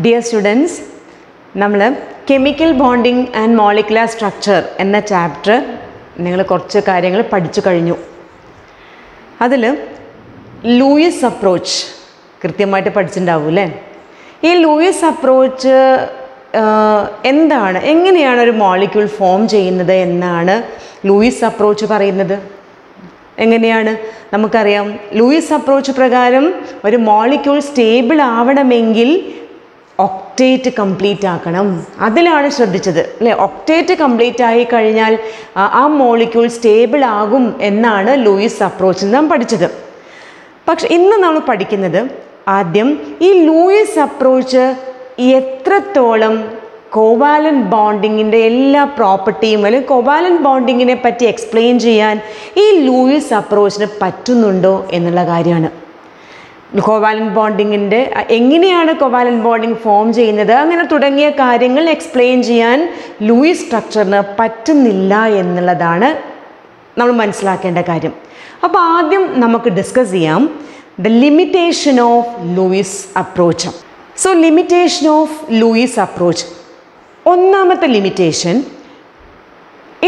Dear students, നമ്മൾ chemical bonding and molecular structure എന്ന chapter നിങ്ങൾ കുറച്ച് കാര്യങ്ങൾ പഠിച്ചു കഴിഞ്ഞു. അതിൽ ലൂയിസ് അപ്രോച്ച് കൃത്യമായിട്ട് പഠിച്ചിട്ടുണ്ടാവും അല്ലേ? ഈ ലൂയിസ് അപ്രോച്ച് എന്താണ്, എങ്ങനെയാണ് ഒരു മോളിക്യൂൾ ഫോം ചെയ്യുന്നത് എന്നാണ് ലൂയിസ് അപ്രോച്ച് പറയുന്നത്. എങ്ങനെയാണ് നമുക്കറിയാം, ലൂയിസ് അപ്രോച്ച് പ്രകാരം ഒരു മോളിക്യൂൾ സ്റ്റേബിൾ ആവണമെങ്കിൽ ഒക്ടേറ്റ് കംപ്ലീറ്റ് ആക്കണം. അതിലാണ് ശ്രദ്ധിച്ചത് അല്ലേ? ഒക്ടേറ്റ് കംപ്ലീറ്റ് ആയി കഴിഞ്ഞാൽ ആ മോളിക്യൂൾ സ്റ്റേബിൾ ആകും എന്നാണ് ലൂയിസ് അപ്രോച്ചിൽ നാം പഠിച്ചത്. പക്ഷെ ഇന്ന് നമ്മൾ പഠിക്കുന്നത് ആദ്യം ഈ ലൂയിസ് അപ്രോച്ച് എത്രത്തോളം കോവാലന്റ് ബോണ്ടിങ്ങിൻ്റെ എല്ലാ പ്രോപ്പർട്ടിയും അല്ലെങ്കിൽ കോവാലന്റ് ബോണ്ടിങ്ങിനെ പറ്റി എക്സ്പ്ലെയിൻ ചെയ്യാൻ ഈ ലൂയിസ് അപ്രോച്ചിന് പറ്റുന്നുണ്ടോ എന്നുള്ള കാര്യമാണ്. കോവാലന്റ് ബോണ്ടിങ്ങിൻ്റെ എങ്ങനെയാണ് കോവാലന്റ് ബോണ്ടിങ് ഫോം ചെയ്യുന്നത്, അങ്ങനെ തുടങ്ങിയ കാര്യങ്ങൾ എക്സ്പ്ലെയിൻ ചെയ്യാൻ ലൂയിസ് സ്ട്രക്ചറിന് പറ്റുന്നില്ല എന്നുള്ളതാണ് നമ്മൾ മനസ്സിലാക്കേണ്ട കാര്യം. അപ്പോൾ ആദ്യം നമുക്ക് ഡിസ്കസ് ചെയ്യാം the limitation of Lewis approach. So limitation of Lewis approach, ഒന്നാമത്തെ limitation,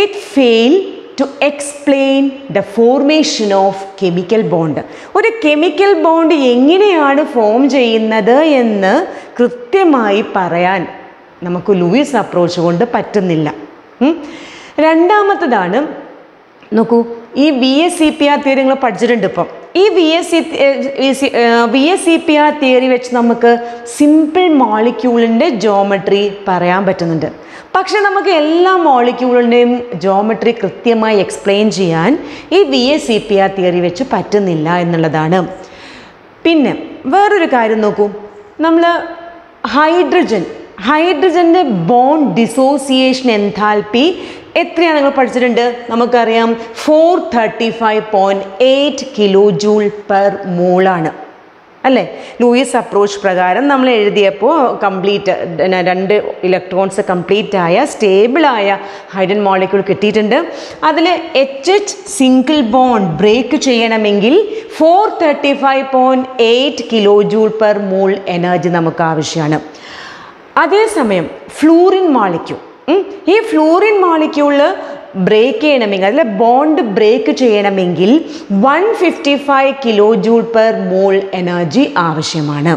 it fail to explain the formation of chemical bond. ഒരു കെമിക്കൽ ബോണ്ട് എങ്ങനെയാണ് ഫോം ചെയ്യുന്നത് എന്ന് കൃത്യമായി പറയാൻ നമുക്ക് ലൂയിസ് അപ്രോച്ച് കൊണ്ട് പറ്റുന്നില്ല. രണ്ടാമത്തതാണ്, നോക്കൂ, ഈ VSEPR തിയറി നിങ്ങൾ പഠിച്ചിട്ടുണ്ട്. ഇപ്പം ഈ VSEPR തിയറി വെച്ച് നമുക്ക് സിമ്പിൾ മോളിക്യൂളിൻ്റെ ജോമെട്രി പറയാൻ പറ്റുന്നുണ്ട്. പക്ഷെ നമുക്ക് എല്ലാ മോളിക്യൂളിൻ്റെയും ജോമെട്രി കൃത്യമായി എക്സ്പ്ലെയിൻ ചെയ്യാൻ ഈ VSEPR തിയറി വെച്ച് പറ്റുന്നില്ല എന്നുള്ളതാണ്. പിന്നെ വേറൊരു കാര്യം നോക്കൂ, നമ്മൾ ഹൈഡ്രജൻ്റെ ബോണ്ട് ഡിസോസിയേഷൻ എൻതാൽപ്പി എത്രയാണ് നിങ്ങൾ പഠിച്ചിട്ടുണ്ട്? നമുക്കറിയാം 435.8 kJ per mole ആണ് അല്ലേ? ലൂയിസ് അപ്രോച്ച് പ്രകാരം നമ്മൾ എഴുതിയപ്പോൾ കംപ്ലീറ്റ് 2 ഇലക്ട്രോൺസ് കംപ്ലീറ്റ് ആയ സ്റ്റേബിളായ ഹൈഡ്രജൻ മോളിക്യൂൾ കിട്ടിയിട്ടുണ്ട്. അതിൽ HH സിംഗിൾ ബോണ്ട് ബ്രേക്ക് ചെയ്യണമെങ്കിൽ 435.8 kJ per mole എനർജി നമുക്ക് ആവശ്യമാണ്. അതേസമയം ഫ്ലൂറിൻ മോളിക്യൂൾ, ഈ ഫ്ലൂറിൻ മോളിക്യൂള് ബ്രേക്ക് ചെയ്യണമെങ്കിൽ, അതിലെ ബോണ്ട് ബ്രേക്ക് ചെയ്യണമെങ്കിൽ 155 kJ per mole എനർജി ആവശ്യമാണ്.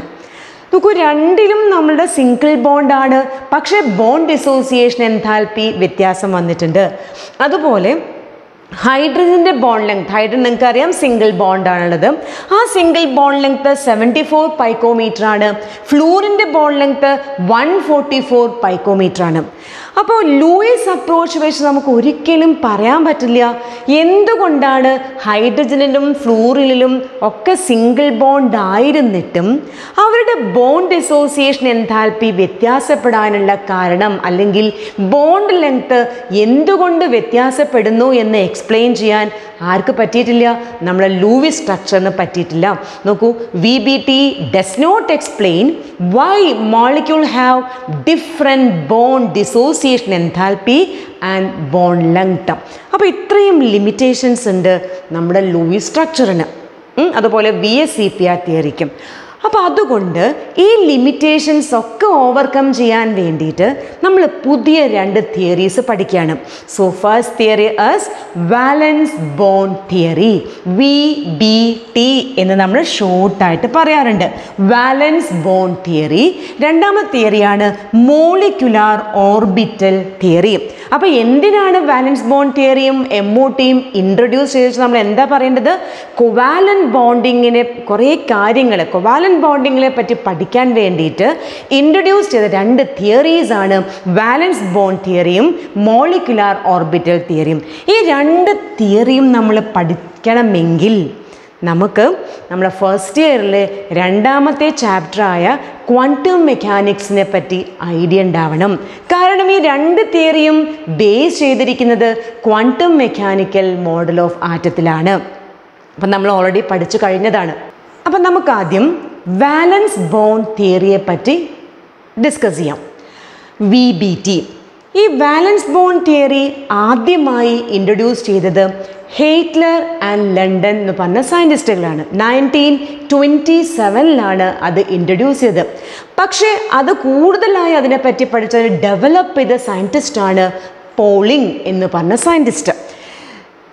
നോക്കൂ, രണ്ടിലും നമ്മളുടെ സിംഗിൾ ബോണ്ടാണ്, പക്ഷേ ബോണ്ട് ഡിസോസിയേഷൻ എൻതാൽപ്പി വ്യത്യാസം വന്നിട്ടുണ്ട്. അതുപോലെ ഹൈഡ്രജൻ്റെ ബോണ്ട് ലെങ്ത്, ഹൈഡ്രജൻ നിങ്ങൾക്ക് അറിയാം സിംഗിൾ ബോണ്ടാണുള്ളത്, ആ സിംഗിൾ ബോണ്ട് ലെങ്ത് 74 പൈക്കോമീറ്റർ ആണ്. ഫ്ലൂറിൻ്റെ ബോണ്ട് ലെങ്ത് 144 പൈക്കോമീറ്റർ ആണ്. അപ്പോൾ ലൂയിസ് അപ്രോച്ച് വെച്ച് നമുക്ക് ഒരിക്കലും പറയാൻ പറ്റില്ല എന്തുകൊണ്ടാണ് ഹൈഡ്രജനിലും ഫ്ലൂറിനിലും ഒക്കെ സിംഗിൾ ബോണ്ട് ആയിരുന്നിട്ടും അവരുടെ ബോണ്ട് ഡിസോസിയേഷൻ എൻതാൽപ്പി വ്യത്യാസപ്പെടാനുള്ള കാരണം, അല്ലെങ്കിൽ ബോണ്ട് ലെങ്ത് എന്തുകൊണ്ട് വ്യത്യാസപ്പെടുന്നു എന്ന് എക്സ്പ്ലെയിൻ ചെയ്യാൻ ആർക്ക് പറ്റിയിട്ടില്ല? നമ്മളെ ലൂയിസ് സ്ട്രക്ചറിന് പറ്റിയിട്ടില്ല. നോക്കൂ, VBT does not explain why molecule have different bond dissociation enthalpy and bond length. അപ്പോൾ ഇത്രയും ലിമിറ്റേഷൻസ് ഉണ്ട് നമ്മുടെ ലൂയിസ് സ്ട്രക്ചറിന്, അതുപോലെ VSEPR തിയറിക്കും. അപ്പോൾ അതുകൊണ്ട് ഈ ലിമിറ്റേഷൻസ് ഒക്കെ ഓവർകം ചെയ്യാൻ വേണ്ടിയിട്ട് നമ്മൾ പുതിയ 2 തിയറീസ് പഠിക്കുകയാണ്. So first theory is valence bond theory, VBT എന്ന് നമ്മൾ ഷോർട്ടായിട്ട് പറയാറുണ്ട്, വാലൻസ് ബോണ്ട് തിയറി. രണ്ടാമത്തെ തിയറിയാണ് മോളിക്കുലാർ ഓർബിറ്റൽ തിയറി. അപ്പോൾ എന്തിനാണ് വാലൻസ് ബോണ്ട് തിയറിയും MOTയും ഇൻട്രൊഡ്യൂസ് ചെയ്ത് നമ്മൾ എന്താ പറയേണ്ടത്? കോവാലന്റ് ബോണ്ടിങ്ങിനെ കുറേ കാര്യങ്ങൾ, കോവാലന്റ് ബോണ്ടിങ്ങിനെ പറ്റി പഠിക്കാൻ വേണ്ടിയിട്ട് ഇൻട്രൊഡ്യൂസ് ചെയ്ത 2 തിയറീസ് ആണ് വാലൻസ് ബോണ്ട് തിയറിയും മോളിക്കുലാർ ഓർബിറ്റൽ തിയറിയും. ഈ 2 തിയറിയും നമ്മൾ പഠിക്കണമെങ്കിൽ നമുക്ക് നമ്മുടെ ഫസ്റ്റ് ഇയറിലെ 2ാമത്തെ ചാപ്റ്ററായ ക്വാണ്ടം മെക്കാനിക്സിനെ പറ്റി ഐഡിയ ഉണ്ടാവണം. കാരണം ഈ 2 തിയറിയും ബേസ് ചെയ്തിരിക്കുന്നത് ക്വാണ്ടം മെക്കാനിക്കൽ മോഡൽ ഓഫ് ആറ്റത്തിലാണ്. അപ്പം നമ്മൾ ഓൾറെഡി പഠിച്ചു കഴിഞ്ഞതാണ്. അപ്പം നമുക്കാദ്യം വാലൻസ് ബോണ്ട് തിയറിയെ പറ്റി ഡിസ്കസ് ചെയ്യാം. VBT, ഈ വാലൻസ് ബോണ്ട് തിയറി ആദ്യമായി ഇൻട്രൊഡ്യൂസ് ചെയ്തത് ഹെയ്റ്റ്ലർ ആൻഡ് ലണ്ടൻ എന്ന് പറഞ്ഞ സയൻറ്റിസ്റ്റുകളാണ്. 1927 അത് ഇൻട്രൊഡ്യൂസ് ചെയ്തത്. പക്ഷേ അത് കൂടുതലായി അതിനെപ്പറ്റി പഠിച്ച ഡെവലപ്പ് ചെയ്ത സയൻറ്റിസ്റ്റാണ് പോളിംഗ് എന്ന് പറഞ്ഞ സയൻറ്റിസ്റ്റ്.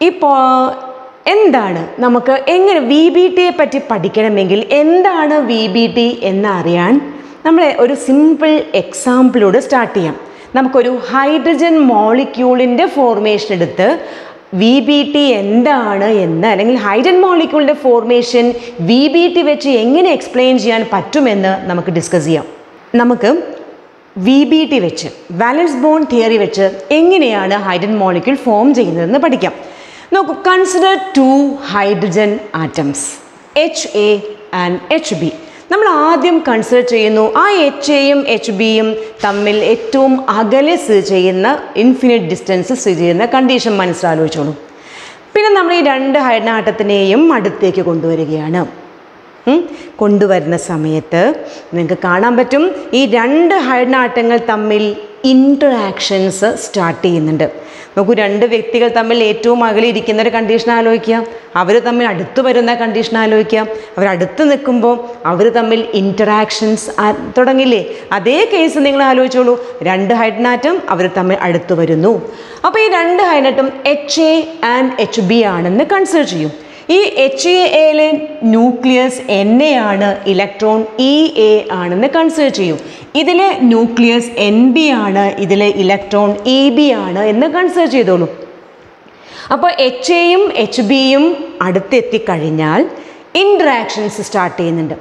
ഇപ്പോൾ എന്താണ് നമുക്ക് എങ്ങനെ VBTയെ പറ്റി പഠിക്കണമെങ്കിൽ എന്താണ് VBT എന്നറിയാൻ നമ്മളെ ഒരു സിമ്പിൾ എക്സാമ്പിളോട് സ്റ്റാർട്ട് ചെയ്യാം. നമുക്കൊരു ഹൈഡ്രജൻ മോളിക്യൂളിൻ്റെ ഫോർമേഷൻ എടുത്ത് VBT എന്താണ് എന്ന്, അല്ലെങ്കിൽ ഹൈഡ്രജൻ മോളിക്യൂളിൻ്റെ ഫോർമേഷൻ VBT വെച്ച് എങ്ങനെ എക്സ്പ്ലെയിൻ ചെയ്യാൻ പറ്റുമെന്ന് നമുക്ക് ഡിസ്കസ് ചെയ്യാം. നമുക്ക് VBT വെച്ച്, വാലൻസ് ബോണ്ട് തിയറി വെച്ച് എങ്ങനെയാണ് ഹൈഡ്രജൻ മോളിക്യൂൾ ഫോം ചെയ്യുന്നതെന്ന് പഠിക്കാം. നോക്കൂ, consider 2 hydrogen atoms HA and HB. നമ്മൾ ആദ്യം കൺസിഡർ ചെയ്യുന്നു ആ HAയും HBയും തമ്മിൽ ഏറ്റവും അകലെ സ്ഥിതി ചെയ്യുന്ന, ഇൻഫിനിറ്റ് ഡിസ്റ്റൻസ് സ്ഥിതി ചെയ്യുന്ന കണ്ടീഷൻ മനസ്സിലാലോചിച്ചോളൂ. പിന്നെ നമ്മൾ ഈ 2 ഹൈഡ്രജൻ ആറ്റത്തിനെയും അടുത്തേക്ക് കൊണ്ടുവരികയാണ്. കൊണ്ടുവരുന്ന സമയത്ത് നിങ്ങൾക്ക് കാണാൻ പറ്റും ഈ 2 ഹൈഡ്രജൻ ആറ്റങ്ങൾ തമ്മിൽ ഇൻറ്ററാക്ഷൻസ് സ്റ്റാർട്ട് ചെയ്യുന്നുണ്ട്. നോക്കൂ, 2 വ്യക്തികൾ തമ്മിൽ ഏറ്റവും അകലെ ഇരിക്കുന്ന ഒരു കണ്ടീഷൻ ആലോചിക്കുക, അവർ തമ്മിൽ അടുത്ത് വരുന്ന കണ്ടീഷൻ ആലോചിക്കുക. അവരടുത്ത് നിൽക്കുമ്പോൾ അവർ തമ്മിൽ ഇൻറ്ററാക്ഷൻസ് തുടങ്ങില്ലേ? അതേ കേസ് നിങ്ങൾ ആലോചിച്ചോളൂ. 2 ഹൈഡ്രജൻ ആറ്റം അവർ തമ്മിൽ അടുത്ത് വരുന്നു. അപ്പോൾ ഈ 2 hydrogen atom HA and HB ആണെന്ന് കൺസിഡർ ചെയ്യും. ഈ HAയിലെ ന്യൂക്ലിയസ് Na ആണ്, ഇലക്ട്രോൺ EA ആണെന്ന് കൺസിഡർ ചെയ്യും. ഇതിലെ ന്യൂക്ലിയസ് NB ആണ്, ഇതിലെ ഇലക്ട്രോൺ EB ആണ് എന്ന് കൺസിഡർ ചെയ്തോളൂ. അപ്പോൾ HAയും HBയും അടുത്തെത്തിക്കഴിഞ്ഞാൽ ഇൻട്രാക്ഷൻസ് സ്റ്റാർട്ട് ചെയ്യുന്നുണ്ട്.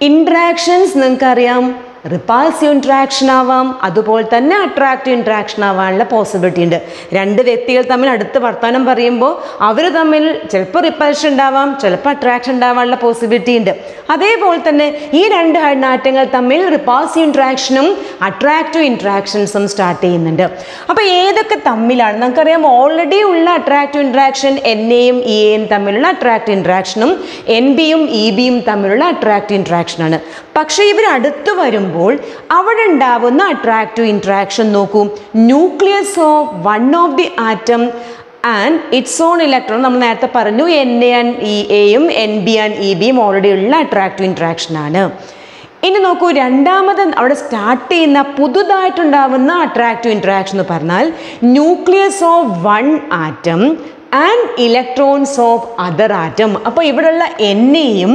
ഇൻട്രാക്ഷൻസ് നിങ്ങൾക്കറിയാം, റിപ്പൾസീവ് ഇൻട്രാക്ഷൻ ആവാം, അതുപോലെ തന്നെ അട്രാക്റ്റീവ് ഇൻട്രാക്ഷൻ ആവാനുള്ള പോസിബിലിറ്റി ഉണ്ട്. 2 വ്യക്തികൾ തമ്മിൽ അടുത്ത് വർത്തമാനം പറയുമ്പോൾ അവർ തമ്മിൽ ചിലപ്പോൾ റിപ്പൾഷൻ ഉണ്ടാവാം, ചിലപ്പോൾ അട്രാക്ഷൻ ഉണ്ടാവാനുള്ള പോസിബിലിറ്റി ഉണ്ട്. അതേപോലെ തന്നെ ഈ 2 ഹൈഡ്രജൻ ആറ്റങ്ങൾ തമ്മിൽ റിപ്പൾസീവ് ഇൻട്രാക്ഷനും അട്രാക്റ്റീവ് ഇൻട്രാക്ഷൻസും സ്റ്റാർട്ട് ചെയ്യുന്നുണ്ട്. അപ്പോൾ ഏതൊക്കെ തമ്മിലാണ്? നമുക്കറിയാം, ഓൾറെഡി ഉള്ള അട്രാക്റ്റീവ് ഇൻട്രാക്ഷൻ NAയും EAയും തമ്മിലുള്ള അട്രാക്റ്റീവ് ഇൻട്രാക്ഷനും NBയും EBയും തമ്മിലുള്ള അട്രാക്റ്റീവ് ഇൻട്രാക്ഷനാണ്. പക്ഷേ ഇവർ അടുത്ത് വരുമ്പോൾ അവിടെ ഉണ്ടാവുന്ന അട്രാക്റ്റീവ് ഇൻട്രാക്ഷൻ നോക്കൂ. Nucleus of one of the atom and its own electron, നമ്മൾ നേരത്തെ പറഞ്ഞു Na ആൻഡ് EAയും NB ആൻഡ് EBയും ഓൾറെഡി ഉള്ള അട്രാക്റ്റീവ് ഇൻട്രാക്ഷനാണ്. ഇനി നോക്കൂ, രണ്ടാമത് അവിടെ സ്റ്റാർട്ട് ചെയ്യുന്ന പുതുതായിട്ടുണ്ടാവുന്ന അട്രാക്റ്റീവ് ഇൻട്രാക്ഷൻ എന്ന് പറഞ്ഞാൽ nucleus of one atom and electrons of other atom. അപ്പോൾ ഇവിടെയുള്ള NAയും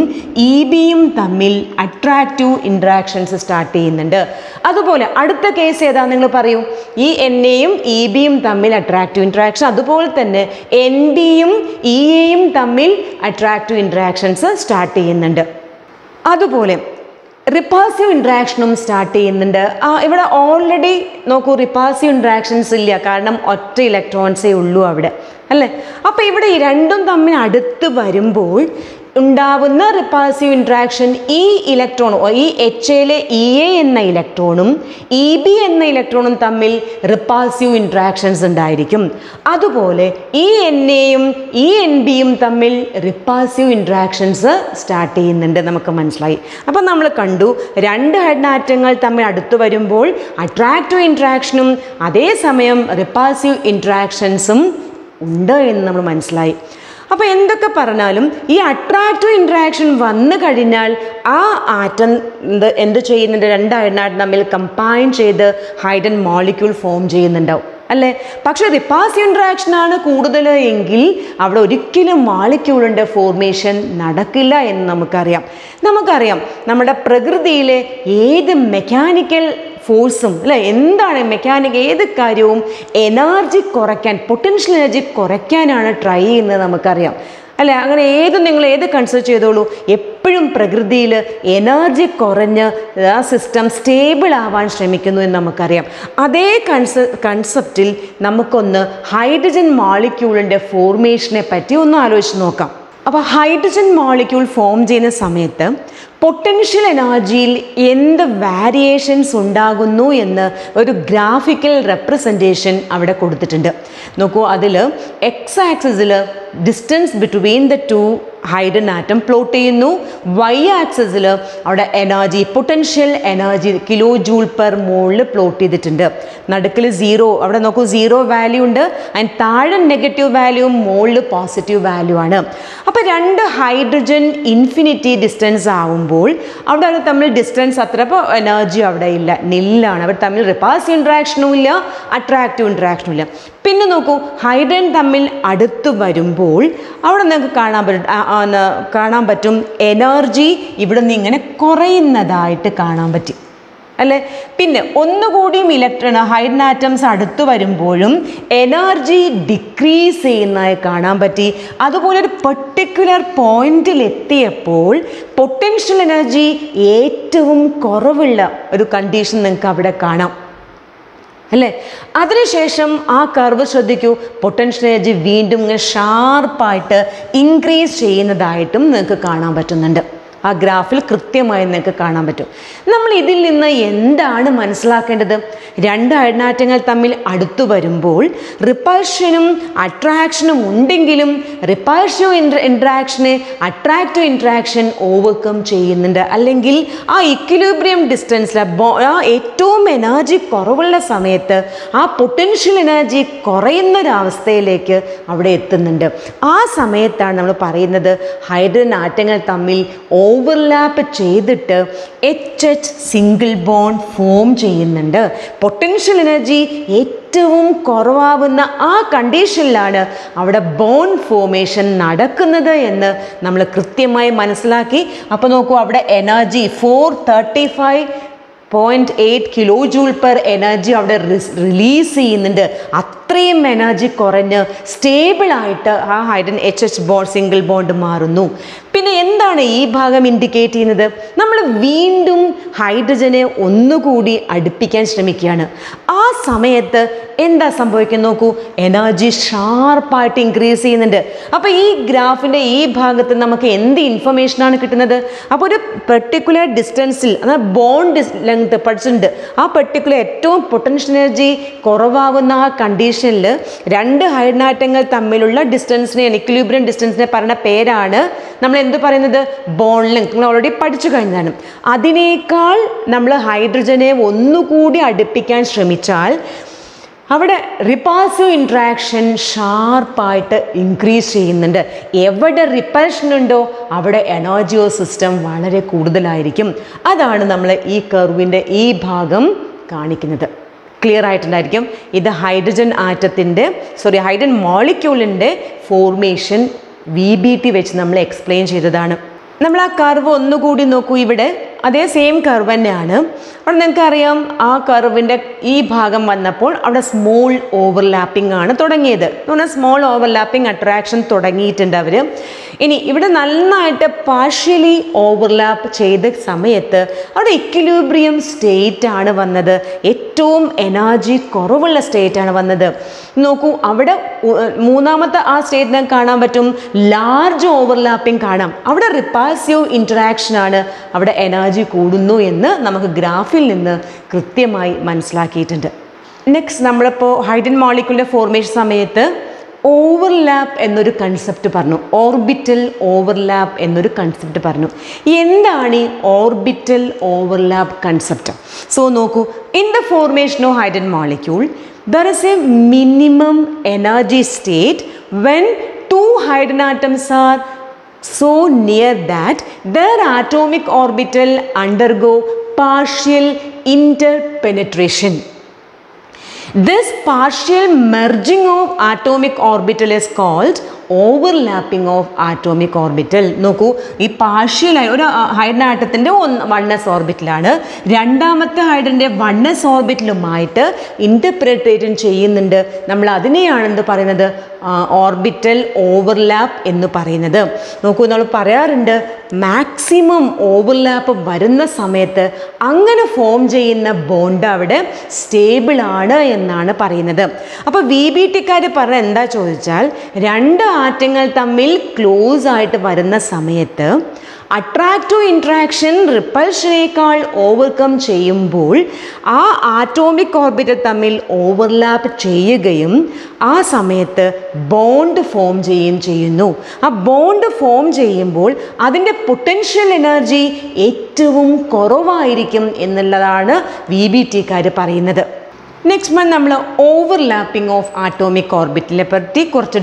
EBയും തമ്മിൽ അട്രാക്റ്റീവ് ഇൻട്രാക്ഷൻസ് സ്റ്റാർട്ട് ചെയ്യുന്നുണ്ട്. അതുപോലെ അടുത്ത കേസ് ഏതാ നിങ്ങൾ പറയൂ? ഈ NAയും EBയും തമ്മിൽ അട്രാക്റ്റീവ് ഇൻട്രാക്ഷൻ, അതുപോലെ തന്നെ NBയും EAയും തമ്മിൽ അട്രാക്റ്റീവ് ഇൻട്രാക്ഷൻസ് സ്റ്റാർട്ട് ചെയ്യുന്നുണ്ട്. അതുപോലെ റിപ്പൾസീവ് ഇൻട്രാക്ഷനും സ്റ്റാർട്ട് ചെയ്യുന്നുണ്ട്. ഇവിടെ ഓൾറെഡി നോക്കൂ, റിപ്പൾസീവ് ഇൻട്രാക്ഷൻസ് ഇല്ല, കാരണം ഒറ്റ ഇലക്ട്രോൺസേ ഉള്ളൂ അവിടെ, അല്ലേ? അപ്പോൾ ഇവിടെ ഈ 2ഉം തമ്മിൽ അടുത്ത് വരുമ്പോൾ ഉണ്ടാവുന്ന റിപ്പൾസീവ് ഇൻട്രാക്ഷൻ, ഈ ഇലക്ട്രോണും, ഈ HAയിലെ EA എന്ന ഇലക്ട്രോണും EB എന്ന ഇലക്ട്രോണും തമ്മിൽ റിപ്പൾസീവ് ഇൻട്രാക്ഷൻസ് ഉണ്ടായിരിക്കും. അതുപോലെ ഈ NAയും ഈ NBയും തമ്മിൽ റിപ്പൾസീവ് ഇൻട്രാക്ഷൻസ് സ്റ്റാർട്ട് ചെയ്യുന്നുണ്ട്, നമുക്ക് മനസ്സിലായി. അപ്പം നമ്മൾ കണ്ടു, 2 ഹൈഡ്രജൻ ആറ്റങ്ങൾ തമ്മിൽ അടുത്ത് വരുമ്പോൾ അട്രാക്റ്റീവ് ഇൻട്രാക്ഷനും അതേസമയം റിപ്പൾസീവ് ഇൻട്രാക്ഷൻസും ഉണ്ട് എന്ന് നമ്മൾ മനസ്സിലായി. അപ്പോൾ എന്തൊക്കെ പറഞ്ഞാലും ഈ അട്രാക്റ്റീവ് ഇൻട്രാക്ഷൻ വന്നു കഴിഞ്ഞാൽ ആ ആറ്റം എന്ത് ചെയ്യുന്നുണ്ട്? 2 ഹൈഡ്രജൻ ആറ്റം തമ്മിൽ കമ്പൈൻ ചെയ്ത് ഹൈഡ്രജൻ മോളിക്യൂൾ ഫോം ചെയ്യുന്നുണ്ടാവും, അല്ലേ? പക്ഷേ റിപ്പൾസീവ് ഇൻട്രാക്ഷൻ ആണ് കൂടുതൽ എങ്കിൽ അവിടെ ഒരിക്കലും മോളിക്യൂളിൻ്റെ ഫോർമേഷൻ നടക്കില്ല എന്ന് നമുക്കറിയാം. നമ്മുടെ പ്രകൃതിയിലെ ഏത് മെക്കാനിക്കൽ ഫോഴ്സും, അല്ലേ, എന്താണ് മെക്കാനിക്, ഏത് കാര്യവും എനർജി കുറയ്ക്കാൻ, പൊട്ടൻഷ്യൽ എനർജി കുറയ്ക്കാനാണ് ട്രൈ ചെയ്യുന്നത് നമുക്കറിയാം, അല്ലേ? അങ്ങനെ നിങ്ങൾ ഏത് കൺസിഡർ ചെയ്തോളൂ, എപ്പോഴും പ്രകൃതിയിൽ എനർജി കുറഞ്ഞ് ആ സിസ്റ്റം സ്റ്റേബിൾ ആവാൻ ശ്രമിക്കുന്നു എന്ന് നമുക്കറിയാം. അതേ കൺസെപ്റ്റിൽ നമുക്കൊന്ന് ഹൈഡ്രജൻ മോളിക്യൂളിൻ്റെ ഫോർമേഷനെ പറ്റി ഒന്ന് ആലോചിച്ച് നോക്കാം. അപ്പോൾ ഹൈഡ്രജൻ മോളിക്യൂൾ ഫോം ചെയ്യുന്ന സമയത്ത് പൊട്ടൻഷ്യൽ എനർജിയിൽ എന്ത് വേരിയേഷൻസ് ഉണ്ടാകുന്നു എന്ന് ഒരു ഗ്രാഫിക്കൽ റെപ്രസെൻറ്റേഷൻ അവിടെ കൊടുത്തിട്ടുണ്ട്. നോക്കൂ, അതിൽ X ആക്സിസിൽ distance between the 2 hydrogen atom plot ചെയ്യുന്നു. വൈ ആക്സിസിൽ അവിടെ energy, potential energy kilo joule per മോളിൽ പ്ലോട്ട് ചെയ്തിട്ടുണ്ട്. നടുക്കിൽ 0, അവിടെ നോക്കൂ 0 വാല്യൂ ഉണ്ട്. അതിന് താഴെ നെഗറ്റീവ് വാല്യൂവും മുകളിൽ പോസിറ്റീവ് വാല്യൂ ആണ്. അപ്പോൾ രണ്ട് ഹൈഡ്രജൻ ഇൻഫിനിറ്റി ഡിസ്റ്റൻസ് ആവുമ്പോൾ അവിടെ അവർ തമ്മിൽ ഡിസ്റ്റൻസ് അത്ര, അപ്പോൾ എനർജി അവിടെ ഇല്ല, നില്ലാണ്. അവർ തമ്മിൽ റിപ്പൾസീവ് ഇൻട്രാക്ഷനും ഇല്ല, അട്രാക്റ്റീവ് ഇൻട്രാക്ഷനും ഇല്ല. പിന്നെ നോക്കൂ, ഹൈഡ്രജൻ തമ്മിൽ അടുത്ത് വരുമ്പോൾ അവിടെ നിങ്ങൾക്ക് കാണാൻ പറ്റും എനർജി ഇവിടെ നിന്ന് ഇങ്ങനെ കുറയുന്നതായിട്ട് കാണാൻ പറ്റും അല്ലേ. പിന്നെ ഒന്നുകൂടിയും ഹൈഡ്രജൻ ആറ്റംസ് അടുത്ത് വരുമ്പോഴും എനർജി ഡിക്രീസ് ചെയ്യുന്നതായി കാണാൻ പറ്റി. അതുപോലെ ഒരു പെർട്ടിക്കുലർ പോയിന്റിൽ എത്തിയപ്പോൾ പൊട്ടൻഷ്യൽ എനർജി ഏറ്റവും കുറവുള്ള ഒരു കണ്ടീഷൻ നിങ്ങൾക്ക് അവിടെ കാണാം അല്ലേ. അതിനുശേഷം ആ കർവ് ശ്രദ്ധിക്കൂ, പൊട്ടൻഷ്യൽ എനർജി വീണ്ടും ഇങ്ങനെ ഷാർപ്പായിട്ട് ഇൻക്രീസ് ചെയ്യുന്നതായിട്ടും നിങ്ങൾക്ക് കാണാൻ പറ്റുന്നുണ്ട്. ആ ഗ്രാഫിൽ കൃത്യമായി നിങ്ങൾക്ക് കാണാൻ പറ്റും. നമ്മൾ ഇതിൽ നിന്ന് എന്താണ് മനസ്സിലാക്കേണ്ടത്? രണ്ട് ഹൈഡ്രജൻ തമ്മിൽ അടുത്തു വരുമ്പോൾ റിപ്പൾഷനും അട്രാക്ഷനും ഉണ്ടെങ്കിലും റിപ്പൾസീവ് ഇൻട്രാക്ഷനെ അട്രാക്റ്റീവ് ഇൻട്രാക്ഷൻ ഓവർകം ചെയ്യുന്നുണ്ട്. അല്ലെങ്കിൽ ആ ഇക്വിലിബ്രിയം ഡിസ്റ്റൻസിൽ ഏറ്റവും എനർജി കുറവുള്ള സമയത്ത് ആ പൊട്ടൻഷ്യൽ എനർജി കുറയുന്നൊരവസ്ഥയിലേക്ക് അവിടെ എത്തുന്നുണ്ട്. ആ സമയത്താണ് നമ്മൾ പറയുന്നത് ഹൈഡ്രജൻ ആറ്റങ്ങൾ തമ്മിൽ ഓവർലാപ്പ് ചെയ്തിട്ട് HH സിംഗിൾ ബോണ്ട് ഫോം ചെയ്യുന്നുണ്ട്. പൊട്ടൻഷ്യൽ എനർജി ഏറ്റവും കുറവാകുന്ന ആ കണ്ടീഷനിലാണ് അവിടെ ബോണ്ട് ഫോർമേഷൻ നടക്കുന്നത് എന്ന് നമ്മൾ കൃത്യമായി മനസ്സിലാക്കി. അപ്പോൾ നോക്കൂ, അവിടെ energy 435.8 kilo joule per energy അവിടെ റിലീസ് ചെയ്യുന്നുണ്ട്. അത്രയും എനർജി കുറഞ്ഞ് സ്റ്റേബിളായിട്ട് ആ hydrogen HH bond single bond മാറുന്നു. പിന്നെ എന്താണ് ഈ ഭാഗം ഇൻഡിക്കേറ്റ് ചെയ്യുന്നത്? നമ്മൾ വീണ്ടും ഹൈഡ്രജനെ ഒന്നുകൂടി അടുപ്പിക്കാൻ ശ്രമിക്കുകയാണ്. ആ സമയത്ത് എന്താ സംഭവിക്കുന്നത് നോക്കൂ, എനർജി ഷാർപ്പായിട്ട് ഇൻക്രീസ് ചെയ്യുന്നുണ്ട്. അപ്പോൾ ഈ ഗ്രാഫിൻ്റെ ഈ ഭാഗത്ത് നമുക്ക് എന്ത് ഇൻഫർമേഷനാണ് കിട്ടുന്നത്? അപ്പോൾ ഒരു പെർട്ടിക്കുലർ ഡിസ്റ്റൻസിൽ, അതായത് ബോണ്ട് ലെങ്ത് പഠിച്ചിട്ടുണ്ട്, ആ പെർട്ടിക്കുലർ ഏറ്റവും പൊട്ടൻഷ്യൽ എനർജി കുറവാകുന്ന ആ കണ്ടീഷനിൽ രണ്ട് ഹൈഡ്രജൻ ആറ്റങ്ങൾ തമ്മിലുള്ള ഡിസ്റ്റൻസിനെ, ഇക്വിലിബ്രിയം ഡിസ്റ്റൻസിനെ പറയുന്ന പേരാണ് നമ്മൾ എന്ത് പറയുന്നത്? Bond length. നിങ്ങൾ ഓൾറെഡി പഠിച്ചു കഴിഞ്ഞതാണ്. അതിനേക്കാൾ നമ്മൾ ഹൈഡ്രജനെ ഒന്നുകൂടി അടുപ്പിക്കാൻ ശ്രമിച്ചാൽ അവിടെ റിപ്പൾസീവ് ഇൻട്രാക്ഷൻ ഷാർപ്പായിട്ട് ഇൻക്രീസ് ചെയ്യുന്നുണ്ട്. എവിടെ റിപ്പൾഷൻ ഉണ്ടോ അവിടെ എനർജി ഓഫ് സിസ്റ്റം വളരെ കൂടുതലായിരിക്കും. അതാണ് നമ്മൾ ഈ കർവിൻ്റെ ഈ ഭാഗം കാണിക്കുന്നത്. ക്ലിയർ ആയിട്ടുണ്ടായിരിക്കും. ഇത് ഹൈഡ്രജൻ ഹൈഡ്രജൻ മോളിക്യൂളിൻ്റെ ഫോർമേഷൻ VBT വെച്ച് നമ്മൾ എക്സ്പ്ലെയിൻ ചെയ്തതാണ്. നമ്മൾ ആ കർവ് ഒന്നുകൂടി നോക്കൂ. ഇവിടെ അതേ സെയിം കർവ് തന്നെയാണ്. അവിടെ നിങ്ങൾക്കറിയാം, ആ കർവിൻ്റെ ഈ ഭാഗം വന്നപ്പോൾ അവിടെ സ്മോൾ ഓവർലാപ്പിംഗ് ആണ് തുടങ്ങിയത്. സ്മോൾ ഓവർലാപ്പിംഗ് അട്രാക്ഷൻ തുടങ്ങിയിട്ടുണ്ട് അവർ. ഇനി ഇവിടെ നന്നായിട്ട് പാർഷ്യലി ഓവർലാപ്പ് ചെയ്ത സമയത്ത് അവിടെ ഇക്വിലിബ്രിയം സ്റ്റേറ്റ് ആണ് വന്നത്. ഏറ്റവും എനർജി കുറവുള്ള സ്റ്റേറ്റ് ആണ് വന്നത്. നോക്കൂ, അവിടെ മൂന്നാമത്തെ ആ സ്റ്റേറ്റ് നമുക്ക് കാണാൻ പറ്റും, ലാർജ് ഓവർലാപ്പിംഗ് കാണാം. അവിടെ റിപ്പൾസീവ് ഇൻട്രാക്ഷൻ ആണ്, അവിടെ എനർജി കൂടുന്നു എന്ന് നമുക്ക് ഗ്രാഫിൽ നിന്ന് കൃത്യമായി മനസ്സിലാക്കിയിട്ടുണ്ട്. നെക്സ്റ്റ് നമ്മളിപ്പോൾ ഹൈഡ്രജൻ മോളിക്യൂളിൻ്റെ ഫോർമേഷൻ സമയത്ത് ഓവർലാപ്പ് എന്നൊരു കൺസെപ്റ്റ് പറഞ്ഞു. ഓർബിറ്റൽ ഓവർലാപ്പ് എന്നൊരു കൺസെപ്റ്റ് പറഞ്ഞു. എന്താണ് ഈ ഓർബിറ്റൽ ഓവർലാപ്പ് കൺസെപ്റ്റ്? സോ നോക്കൂ, in the formation of hydrogen molecule there is a minimum energy state when two hydrogen atoms are so near that their atomic orbital undergo partial interpenetration. This partial merging of atomic orbital is called overlapping of atomic orbital. നോക്കൂ, ഈ പാർഷ്യലായി ഒരു hydrogen ആറ്റത്തിൻ്റെ 1s ഓർബിറ്റലാണ്, രണ്ടാമത്തെ ഹൈഡ്രജൻ്റെ 1s ഓർബിറ്റലുമായിട്ട് ഇൻ്റർപ്രറ്റേറ്റ് ചെയ്യുന്നുണ്ട്. നമ്മൾ അതിനെയാണ് എന്ത് പറയുന്നത്? Orbital overlap എന്ന് പറയുന്നത്. നോക്കൂ, നമ്മൾ പറയാറുണ്ട് മാക്സിമം ഓവർലാപ്പ് വരുന്ന സമയത്ത് അങ്ങനെ ഫോം ചെയ്യുന്ന ബോണ്ട് അവിടെ സ്റ്റേബിളാണ് എന്നാണ് പറയുന്നത്. അപ്പോൾ VBTക്കാർ പറഞ്ഞ എന്താ ചോദിച്ചാൽ, രണ്ട് ആറ്റങ്ങൾ തമ്മിൽ ക്ലോസ് ആയിട്ട് വരുന്ന സമയത്ത് അട്രാക്റ്റീവ് ഇൻട്രാക്ഷൻ റിപ്പൾഷനേക്കാൾ ഓവർകം ചെയ്യുമ്പോൾ ആ ആറ്റോമിക് ഓർബിറ്റൽ തമ്മിൽ ഓവർലാപ്പ് ചെയ്യുകയും ആ സമയത്ത് ബോണ്ട് ഫോം ചെയ്യുകയും ചെയ്യുന്നു. ആ ബോണ്ട് ഫോം ചെയ്യുമ്പോൾ അതിൻ്റെ പൊട്ടൻഷ്യൽ എനർജി ഏറ്റവും കുറവായിരിക്കും എന്നുള്ളതാണ് VBTക്കാർ പറയുന്നത്. നെക്സ്റ്റ് മന്ത് നമ്മൾ ഓവർലാപ്പിംഗ് ഓഫ് ആറ്റോമിക് ഓർബിറ്റിനെ പറ്റി കുറച്ച്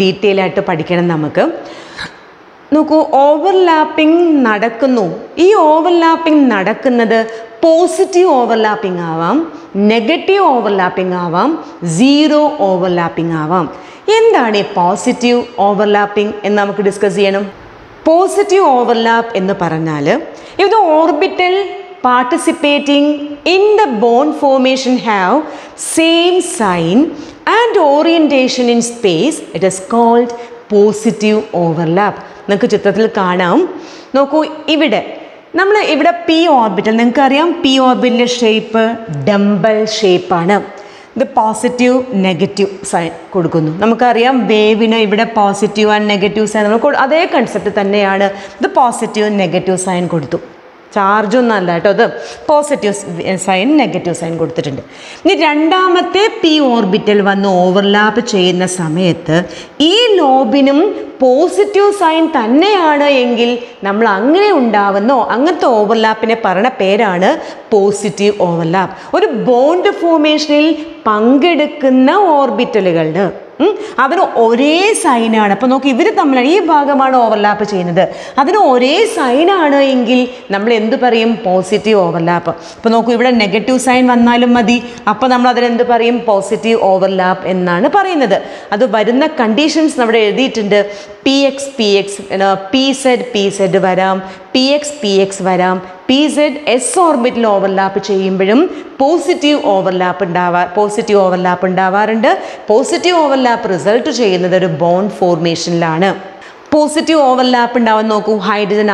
ഡീറ്റെയിൽ ആയിട്ട് പഠിക്കണം. നമുക്ക് നോക്കൂ, ഓവർലാപ്പിംഗ് നടക്കുന്നു. ഈ ഓവർലാപ്പിംഗ് നടക്കുന്നത് പോസിറ്റീവ് ഓവർലാപ്പിംഗ് ആവാം, നെഗറ്റീവ് ഓവർലാപ്പിംഗ് ആവാം, സീറോ ഓവർലാപ്പിംഗ് ആവാം. എന്താണ് ഈ പോസിറ്റീവ് ഓവർലാപ്പിംഗ് എന്ന് നമുക്ക് ഡിസ്കസ് ചെയ്യണം. പോസിറ്റീവ് ഓവർലാപ്പ് എന്ന് പറഞ്ഞാൽ ഇത് orbital participating in the bond formation have same sign and orientation in space. It is called positive overlap. നിങ്ങൾക്ക് ചിത്രത്തിൽ കാണാം. നോക്കൂ, നമ്മൾ ഇവിടെ പി ഓർബിറ്റൽ, നിങ്ങൾക്കറിയാം പി ഓർബിറ്റലിൻ്റെ ഷേപ്പ് ഡംബൽ ഷേപ്പാണ്. ഇത് പോസിറ്റീവ് നെഗറ്റീവ് സൈൻ കൊടുക്കുന്നു. നമുക്കറിയാം വേവിന് ഇവിടെ പോസിറ്റീവ് ആൻഡ് നെഗറ്റീവ് സൈൻ, നമ്മൾ അതേ കൺസെപ്റ്റ് തന്നെയാണ്. ഇത് പോസിറ്റീവ് നെഗറ്റീവ് സൈൻ കൊടുത്തു. ചാർജൊന്നും അല്ല കേട്ടോ, അത് പോസിറ്റീവ് സൈൻ നെഗറ്റീവ് സൈൻ കൊടുത്തിട്ടുണ്ട്. ഇനി രണ്ടാമത്തെ പി ഓർബിറ്റൽ വന്ന് ഓവർലാപ്പ് ചെയ്യുന്ന സമയത്ത് ഈ ലോബിനും പോസിറ്റീവ് സൈൻ തന്നെയാണ് എങ്കിൽ നമ്മൾ അങ്ങനെ ഉണ്ടാവുന്ന അങ്ങനത്തെ ഓവർലാപ്പിനെ പറയുന്ന പേരാണ് പോസിറ്റീവ് ഓവർലാപ്പ്. ഒരു ബോണ്ട് ഫോർമേഷനിൽ പങ്കെടുക്കുന്ന ഓർബിറ്റലുകളുടെ അതിന് ഒരേ സൈനാണ്. അപ്പോൾ നോക്കി, ഇവർ തമ്മിലാണ് ഈ ഭാഗമാണ് ഓവർലാപ്പ് ചെയ്യുന്നത്, അതിന് ഒരേ സൈനാണ് എങ്കിൽ നമ്മൾ എന്ത് പറയും? Positive overlap. അപ്പോൾ നോക്കൂ, ഇവിടെ നെഗറ്റീവ് സൈൻ വന്നാലും മതി, അപ്പോൾ നമ്മൾ അതിനെന്ത് പറയും? പോസിറ്റീവ് ഓവർലാപ്പ് എന്നാണ് പറയുന്നത്. അത് വരുന്ന കണ്ടീഷൻസ് നമ്മുടെ എഴുതിയിട്ടുണ്ട്. PX PZ വരാം, PX വരാം, PZ S ഓർബിറ്റിൽ ഓവർലാപ്പ് ചെയ്യുമ്പോഴും പോസിറ്റീവ് ഓവർലാപ്പ് ഉണ്ടാവാറുണ്ട്. പോസിറ്റീവ് ഓവർലാപ്പ് റിസൾട്ട് ചെയ്യുന്നത് ഒരു ബോണ്ട് ഫോർമേഷനിലാണ്. പോസിറ്റീവ് ഓവർലാപ്പ് ഉണ്ടാവാൻ നോക്കൂ, ഹൈഡ്രജൻ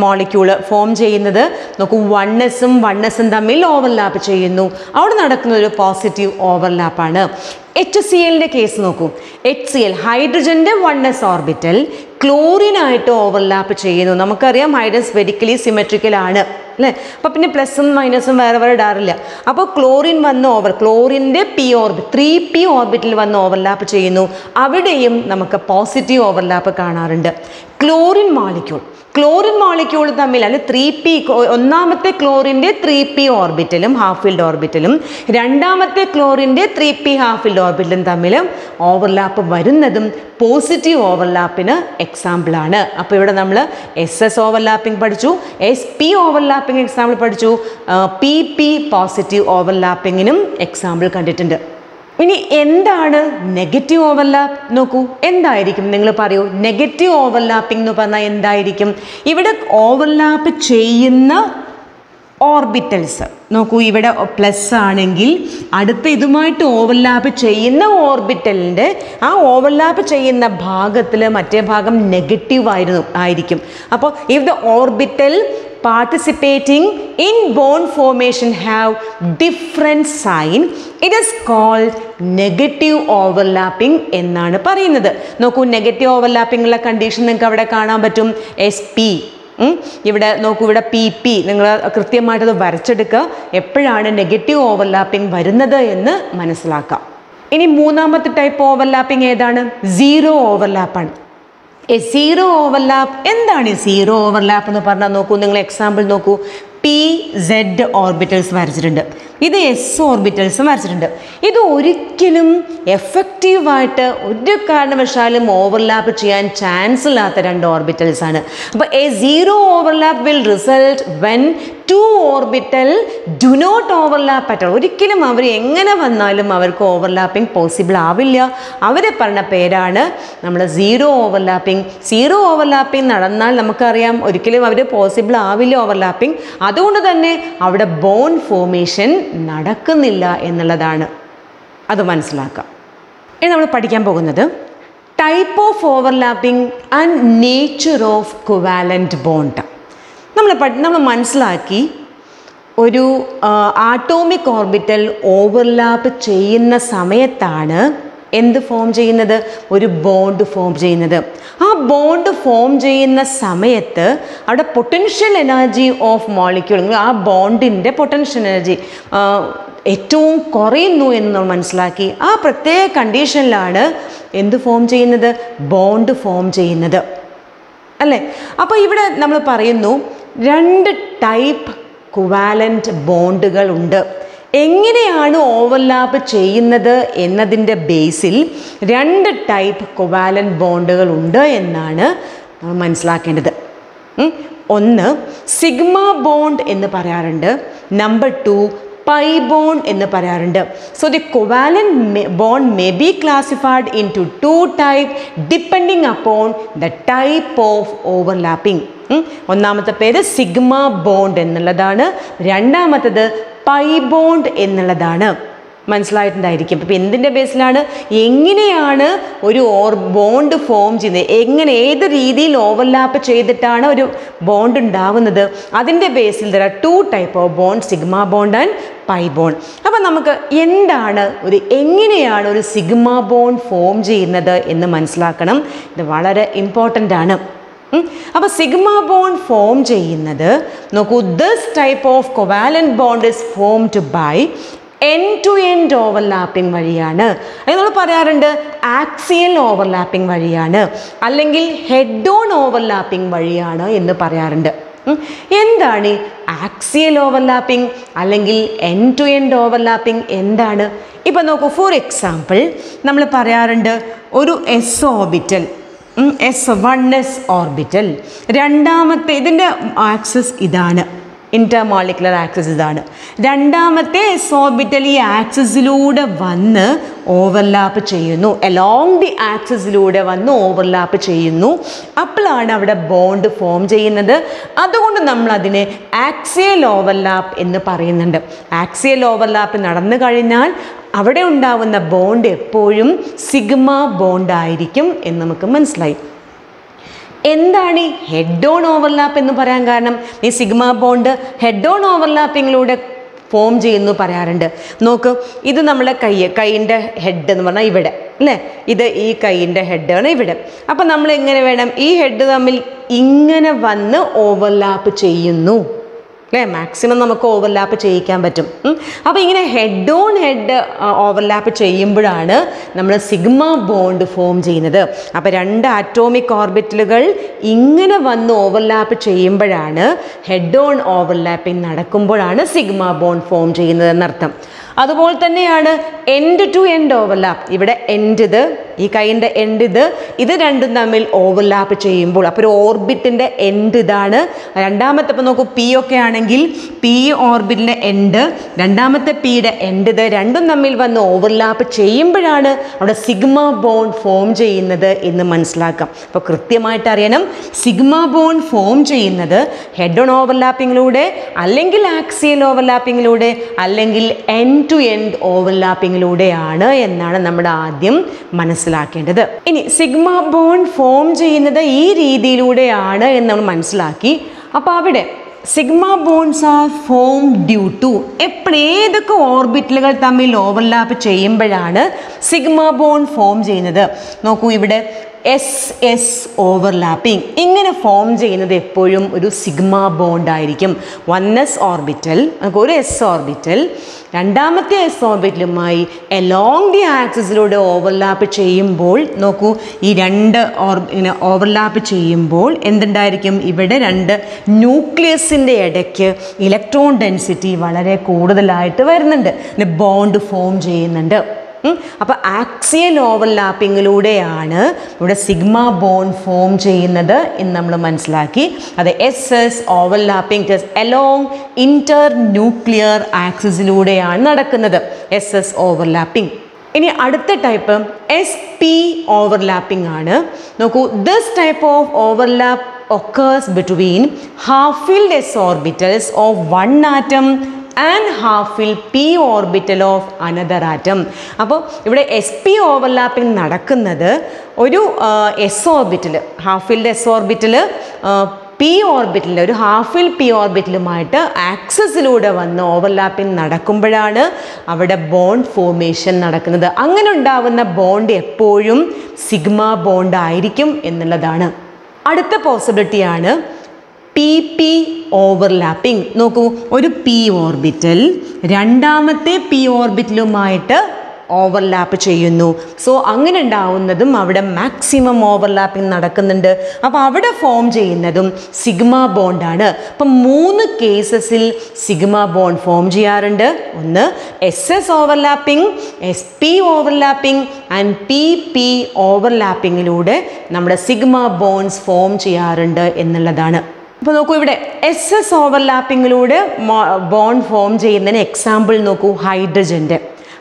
മോളിക്യൂള് ഫോം ചെയ്യുന്നത് നോക്കൂ, 1s തമ്മിൽ ഓവർലാപ്പ് ചെയ്യുന്നു. അവിടെ നടക്കുന്ന ഒരു പോസിറ്റീവ് ഓവർലാപ്പാണ്. HClന്റെ കേസ് നോക്കൂ, HCl ഹൈഡ്രജൻ്റെ 1s ഓർബിറ്റൽ ക്ലോറിനായിട്ട് ഓവർലാപ്പ് ചെയ്യുന്നു. നമുക്കറിയാം ഹൈഡ്രജൻ സ്ഫെറിക്കലി സിമെട്രിക്കൽ ആണ് അല്ലേ, അപ്പോൾ പിന്നെ പ്ലസും മൈനസും വേറെ ഇടാറില്ല. അപ്പോൾ ക്ലോറിൻ്റെ 3p ഓർബിറ്റിൽ വന്ന് ഓവർലാപ്പ് ചെയ്യുന്നു. അവിടെയും നമുക്ക് പോസിറ്റീവ് ഓവർലാപ്പ് കാണാറുണ്ട്. ക്ലോറിൻ മോളിക്യൂൾ തമ്മിൽ അല്ലെ 3p, ഒന്നാമത്തെ ക്ലോറിൻ്റെ 3p ഓർബിറ്റലും ഹാഫ് ഫിൽഡ് ഓർബിറ്റലും രണ്ടാമത്തെ ക്ലോറിൻ്റെ 3p ഹാഫ് ഫിൽഡ് ഓർബിറ്റലും തമ്മിലും ഓവർലാപ്പ് വരുന്നതും പോസിറ്റീവ് ഓവർലാപ്പിന് എക്സാമ്പിളാണ്. അപ്പോൾ ഇവിടെ നമ്മൾ SS ഓവർലാപ്പിംഗ് പഠിച്ചു, SP ഓവർലാപ്പിംഗ് എക്സാമ്പിൾ പഠിച്ചു, PP പോസിറ്റീവ് ഓവർലാപ്പിങ്ങിനും എക്സാമ്പിൾ കണ്ടിട്ടുണ്ട്. ഇനി എന്താണ് നെഗറ്റീവ് ഓവർലാപ്പ്? നോക്കൂ, എന്തായിരിക്കും നിങ്ങൾ പറയൂ. നെഗറ്റീവ് ഓവർലാപ്പിംഗ് എന്ന് പറഞ്ഞാൽ എന്തായിരിക്കും? ഇവിടെ ഓവർലാപ്പ് ചെയ്യുന്ന ഓർബിറ്റൽസ് നോക്കൂ, ഇവിടെ പ്ലസ് ആണെങ്കിൽ അടുത്ത ഇതുമായിട്ട് ഓവർലാപ്പ് ചെയ്യുന്ന ഓർബിറ്റലിൻ്റെ ആ ഓവർലാപ്പ് ചെയ്യുന്ന ഭാഗത്തിൽ മറ്റേ ഭാഗം നെഗറ്റീവ് ആയിരിക്കും. അപ്പോൾ if the orbital participating in bond formation have different sign, it is called negative overlapping എന്നാണ് പറയുന്നത്. നോക്കൂ, നെഗറ്റീവ് ഓവർലാപ്പിംഗുള്ള കണ്ടീഷൻ നിങ്ങൾക്ക് അവിടെ കാണാൻ പറ്റും. SP ഇവിടെ നോക്കൂ, ഇവിടെ PP നിങ്ങൾ കൃത്യമായിട്ടത് വരച്ചെടുക്കുക. എപ്പോഴാണ് നെഗറ്റീവ് ഓവർലാപ്പിംഗ് വരുന്നത് എന്ന് മനസ്സിലാക്കാം. ഇനി മൂന്നാമത്തെ ടൈപ്പ് ഓവർലാപ്പിംഗ് ഏതാണ്? സീറോ ഓവർലാപ്പാണ്. സീറോ ഓവർലാപ്പ് എന്താണ്? സീറോ ഓവർലാപ്പ് എന്ന് പറഞ്ഞാൽ നോക്കൂ, നിങ്ങൾ എക്സാമ്പിൾ നോക്കൂ, PZ ഓർബിറ്റൽസ് വരച്ചിട്ടുണ്ട്, ഇത് S ഓർബിറ്റൽസും വരച്ചിട്ടുണ്ട്. ഇത് ഒരിക്കലും എഫക്റ്റീവായിട്ട് ഒരു കാരണവശാലും ഓവർലാപ്പ് ചെയ്യാൻ ചാൻസ് ഇല്ലാത്ത രണ്ട് ഓർബിറ്റൽസ് ആണ്. അപ്പോൾ a zero overlap will result when two orbital do not overlap at all. ഒരിക്കലും അവർ എങ്ങനെ വന്നാലും അവർക്ക് ഓവർലാപ്പിംഗ് പോസിബിൾ ആവില്ല. അവരെ പറഞ്ഞ പേരാണ് നമ്മൾ സീറോ ഓവർലാപ്പിംഗ്. സീറോ ഓവർലാപ്പിംഗ് നടന്നാൽ നമുക്കറിയാം ഒരിക്കലും അവർ പോസിബിൾ ആവില്ല ഓവർലാപ്പിംഗ്. അതുകൊണ്ട് തന്നെ അവിടെ ബോണ്ട് ഫോർമേഷൻ നടക്കുന്നില്ല എന്നുള്ളതാണ്. അത് മനസ്സിലാക്കാം. ഇനി നമ്മൾ പഠിക്കാൻ പോകുന്നത് type of overlapping and nature of covalent bond. നമ്മൾ മനസ്സിലാക്കി ഒരു ആറ്റോമിക് ഓർബിറ്റൽ ഓവർലാപ്പ് ചെയ്യുന്ന സമയത്താണ് എന്ത് ഫോം ചെയ്യുന്നത്? ഒരു ബോണ്ട് ഫോം ചെയ്യുന്നത്. ആ ബോണ്ട് ഫോം ചെയ്യുന്ന സമയത്ത് അവിടെ പൊട്ടൻഷ്യൽ എനർജി ഓഫ് മോളിക്യൂൾ, ആ ബോണ്ടിൻ്റെ പൊട്ടൻഷ്യൽ എനർജി ഏറ്റവും കുറയുന്നു എന്ന് നമ്മൾ മനസ്സിലാക്കി. ആ പ്രത്യേക കണ്ടീഷനിലാണ് എന്ത് ഫോം ചെയ്യുന്നത്? ബോണ്ട് ഫോം ചെയ്യുന്നത് അല്ലേ? അപ്പോൾ ഇവിടെ നമ്മൾ പറയുന്നു 2 ടൈപ്പ് കോവാലന്റ് ബോണ്ടുകൾ ഉണ്ട്. എങ്ങനെയാണ് ഓവർലാപ്പ് ചെയ്യുന്നത് എന്നതിൻ്റെ ബേസിൽ 2 ടൈപ്പ് കോവാലന്റ് ബോണ്ടുകൾ ഉണ്ട് എന്നാണ് നമ്മൾ മനസ്സിലാക്കേണ്ടത്. ഒന്ന് സിഗ്മ ബോണ്ട് എന്ന് പറയാറുണ്ട്. നമ്പർ 2 പൈ ബോണ്ട് എന്ന് പറയാറുണ്ട്. So the covalent bond may be classified into 2 type depending upon the type of overlapping. ഒന്നാമത്തെ പേര് സിഗ്മ ബോണ്ട് എന്നുള്ളതാണ്, രണ്ടാമത്തത് പൈ ബോണ്ട് എന്നുള്ളതാണ്. മനസ്സിലായിട്ടുണ്ടായിരിക്കും. അപ്പോൾ എന്തിൻ്റെ ബേസിലാണ്, എങ്ങനെയാണ് ഒരു ബോണ്ട് ഫോം ചെയ്യുന്നത്, ഏത് രീതിയിൽ ഓവർലാപ്പ് ചെയ്തിട്ടാണ് ഒരു ബോണ്ട് ഉണ്ടാവുന്നത്, അതിൻ്റെ ബേസിൽ there are 2 type of bond, sigma bond and pi bond. അപ്പോൾ നമുക്ക് എങ്ങനെയാണ് ഒരു സിഗ്മ ബോണ്ട് ഫോം ചെയ്യുന്നത് എന്ന് മനസ്സിലാക്കണം. ഇത് വളരെ ഇമ്പോർട്ടൻ്റ് ആണ്. അപ്പോൾ സിഗ്മ ബോണ്ട് ഫോം ചെയ്യുന്നത് നോക്കൂ, this type of covalent bond is formed by end to end overlapping വഴിയാണ്. അത് നമ്മൾ പറയാറുണ്ട് ആക്സിയൽ ഓവർലാപ്പിംഗ് വഴിയാണ്, അല്ലെങ്കിൽ ഹെഡ് ഓൺ ഓവർലാപ്പിംഗ് വഴിയാണ് എന്ന് പറയാറുണ്ട്. എന്താണ് ആക്സിയൽ ഓവർലാപ്പിംഗ് അല്ലെങ്കിൽ എൻഡ് ടു എൻഡ് ഓവർലാപ്പിംഗ് എന്താണ്? ഇപ്പം നോക്കൂ, ഫോർ എക്സാമ്പിൾ നമ്മൾ പറയാറുണ്ട് ഒരു എസ് ഓർബിറ്റൽ, S1s ഓർബിറ്റൽ, രണ്ടാമത്തെ ഇതിൻ്റെ ആക്സിസ് ഇതാണ്, ഇന്റർമോളിക്കുലർ ആക്സിസ് ഇതാണ്. രണ്ടാമത്തെ എസ് ഓർബിറ്റൽ ഈ ആക്സിസിലൂടെ വന്ന് ഓവർലാപ്പ് ചെയ്യുന്നു, അലോങ് ദി ആക്സിസിലൂടെ വന്ന് ഓവർലാപ്പ് ചെയ്യുന്നു. അപ്പോഴാണ് അവിടെ ബോണ്ട് ഫോം ചെയ്യുന്നത്. അതുകൊണ്ട് നമ്മൾ അതിനെ ആക്സിയൽ ഓവർലാപ്പ് എന്ന് പറയുന്നുണ്ട്. ആക്സിയൽ ഓവർലാപ്പ് നടന്നു കഴിഞ്ഞാൽ അവിടെ ഉണ്ടാവുന്ന ബോണ്ട് എപ്പോഴും സിഗ്മ ബോണ്ട് ആയിരിക്കും എന്ന് നമുക്ക് മനസ്സിലായി. എന്താണ് ഈ ഹെഡ് ഓൺ ഓവർലാപ്പ് എന്ന് പറയാൻ കാരണം? ഈ സിഗ്മ ബോണ്ട് ഹെഡ് ഓൺ ഓവർലാപ്പിങ്ങിലൂടെ ഫോം ചെയ്യുന്നു പറയാറുണ്ട്. നോക്ക്, ഇത് നമ്മളെ കൈയിൻ്റെ ഹെഡ് എന്ന് പറഞ്ഞാൽ ഇവിടെ അല്ലേ, ഇത് ഈ കൈയിൻ്റെ ഹെഡാണ് ഇവിടെ. അപ്പം നമ്മൾ എങ്ങനെ വേണം, ഈ ഹെഡ് തമ്മിൽ ഇങ്ങനെ വന്ന് ഓവർലാപ്പ് ചെയ്യുന്നു അല്ലേ, മാക്സിമം നമുക്ക് ഓവർലാപ്പ് ചെയ്യിക്കാൻ പറ്റും. അപ്പോൾ ഇങ്ങനെ ഹെഡ് ഓൺ ഹെഡ് ഓവർലാപ്പ് ചെയ്യുമ്പോഴാണ് നമ്മൾ സിഗ്മ ബോണ്ട് ഫോം ചെയ്യുന്നത്. അപ്പോൾ 2 ആറ്റോമിക് ഓർബിറ്റലുകൾ ഇങ്ങനെ വന്ന് ഓവർലാപ്പ് ചെയ്യുമ്പോഴാണ്, ഹെഡ് ഓൺ ഓവർലാപ്പിംഗ് നടക്കുമ്പോഴാണ് സിഗ്മ ബോണ്ട് ഫോം ചെയ്യുന്നത് എന്നർത്ഥം. അതുപോലെ തന്നെയാണ് എൻഡ് ടു എൻഡ് ഓവർലാപ്പ്. ഇവിടെ എൻഡ് ഇത്, ഈ കൈയിൻ്റെ എൻഡ് ഇത് രണ്ടും തമ്മിൽ ഓവർലാപ്പ് ചെയ്യുമ്പോൾ, അപ്പോൾ ഒരു ഓർബിറ്റിൻ്റെ എൻഡ് ഇതാണ്. രണ്ടാമത്തെ ഇപ്പോൾ നോക്കൂ, പി ഒക്കെ ആണെങ്കിൽ പി ഓർബിറ്റിൻ്റെ എൻഡ്, രണ്ടാമത്തെ പിയുടെ എൻഡ് ഇത് രണ്ടും തമ്മിൽ വന്ന് ഓവർലാപ്പ് ചെയ്യുമ്പോഴാണ് അവിടെ സിഗ്മ ബോണ്ട് ഫോം ചെയ്യുന്നത് എന്ന് മനസ്സിലാക്കാം. അപ്പോൾ കൃത്യമായിട്ട് അറിയണം, സിഗ്മ ബോണ്ട് ഫോം ചെയ്യുന്നത് ഹെഡ് ഓൺ ഓവർലാപ്പിങ്ങിലൂടെ, അല്ലെങ്കിൽ ആക്സിയൽ ഓവർലാപ്പിങ്ങിലൂടെ, അല്ലെങ്കിൽ എൻഡ് ടു എൻഡ് ഓവർലാപ്പിങ്ങിലൂടെയാണ് എന്നാണ് നമ്മൾ ആദ്യം മനസ്സിലാക്കേണ്ടത്. ഇനി സിഗ്മ ബോണ്ട് ഫോം ചെയ്യുന്നത് ഈ രീതിയിലൂടെയാണ് എന്ന് നമ്മൾ മനസ്സിലാക്കി. അപ്പോൾ അവിടെ sigma bonds are form due to ഏതൊക്കെ ഓർബിറ്റലുകൾ തമ്മിൽ ഓവർലാപ്പ് ചെയ്യുമ്പോഴാണ് സിഗ്മ ബോണ്ട് ഫോം ചെയ്യുന്നത്. നോക്കൂ, ഇവിടെ SS ഓവർലാപ്പിംഗ് ഇങ്ങനെ ഫോം ചെയ്യുന്നത് എപ്പോഴും ഒരു സിഗ്മ ബോണ്ട് ആയിരിക്കും. 1s ഓർബിറ്റൽ, ഒരു എസ് ഓർബിറ്റൽ രണ്ടാമത്തെ എസ് ഓർബിറ്റലുമായി അലോങ് ദി ആക്സിസിലൂടെ ഓവർലാപ്പ് ചെയ്യുമ്പോൾ, നോക്കൂ, ഈ 2 ഇങ്ങനെ ഓവർലാപ്പ് ചെയ്യുമ്പോൾ എന്തുണ്ടായിരിക്കും, ഇവിടെ 2 ന്യൂക്ലിയസിൻ്റെ ഇടയ്ക്ക് ഇലക്ട്രോൺ ഡെൻസിറ്റി വളരെ കൂടുതലായിട്ട് വരുന്നുണ്ട്, ബോണ്ട് ഫോം ചെയ്യുന്നുണ്ട്. അപ്പോൾ ആക്സിയൽ ഓവർലാപ്പിങ്ങിലൂടെയാണ് ഇവിടെ സിഗ്മ ബോണ്ട് ഫോം ചെയ്യുന്നത് എന്ന് നമ്മൾ മനസ്സിലാക്കി. അത് SS overlapping along inter nuclear ആക്സിസിലൂടെയാണ് നടക്കുന്നത്, SS ഓവർലാപ്പിംഗ്. ഇനി അടുത്ത ടൈപ്പ് SP ഓവർലാപ്പിംഗ് ആണ്. നോക്കൂ, this type of overlap occurs between half-filled s orbitals of one atom and half-filled p orbital of another atom. അപ്പോൾ ഇവിടെ SP ഓവർലാപ്പിംഗ് നടക്കുന്നത് ഒരു S orbital, half filled S orbital P orbital ഒരു ഹാഫിൽ P ഓർബിറ്റലുമായിട്ട് ആക്സിസിലൂടെ വന്ന് overlapping നടക്കുമ്പോഴാണ് അവിടെ bond formation നടക്കുന്നത്. അങ്ങനെ ഉണ്ടാവുന്ന ബോണ്ട് എപ്പോഴും സിഗ്മ ബോണ്ട് ആയിരിക്കും എന്നുള്ളതാണ്. അടുത്ത പോസിബിലിറ്റിയാണ് പി പി ഓവർലാപ്പിംഗ്. നോക്കൂ, ഒരു പി ഓർബിറ്റൽ രണ്ടാമത്തെ പി ഓർബിറ്റലുമായിട്ട് ഓവർലാപ്പ് ചെയ്യുന്നു. സോ അങ്ങനെ ഉണ്ടാവുന്നതും അവിടെ മാക്സിമം ഓവർലാപ്പിംഗ് നടക്കുന്നുണ്ട്. അപ്പോൾ അവിടെ ഫോം ചെയ്യുന്നതും സിഗ്മ ബോണ്ടാണ്. അപ്പം 3 കേസസിൽ സിഗ്മ ബോണ്ട് ഫോം ചെയ്യാറുണ്ട്. ഒന്ന് SS overlapping, SP overlapping and PP ഓവർലാപ്പിങ്ങിലൂടെ നമ്മുടെ സിഗ്മ ബോണ്ട്സ് ഫോം ചെയ്യാറുണ്ട് എന്നുള്ളതാണ്. അപ്പോൾ നോക്കൂ, ഇവിടെ SS ഓവർലാപ്പിങ്ങിലൂടെ ബോണ്ട് ഫോം ചെയ്യുന്നതിന് എക്സാമ്പിൾ നോക്കൂ.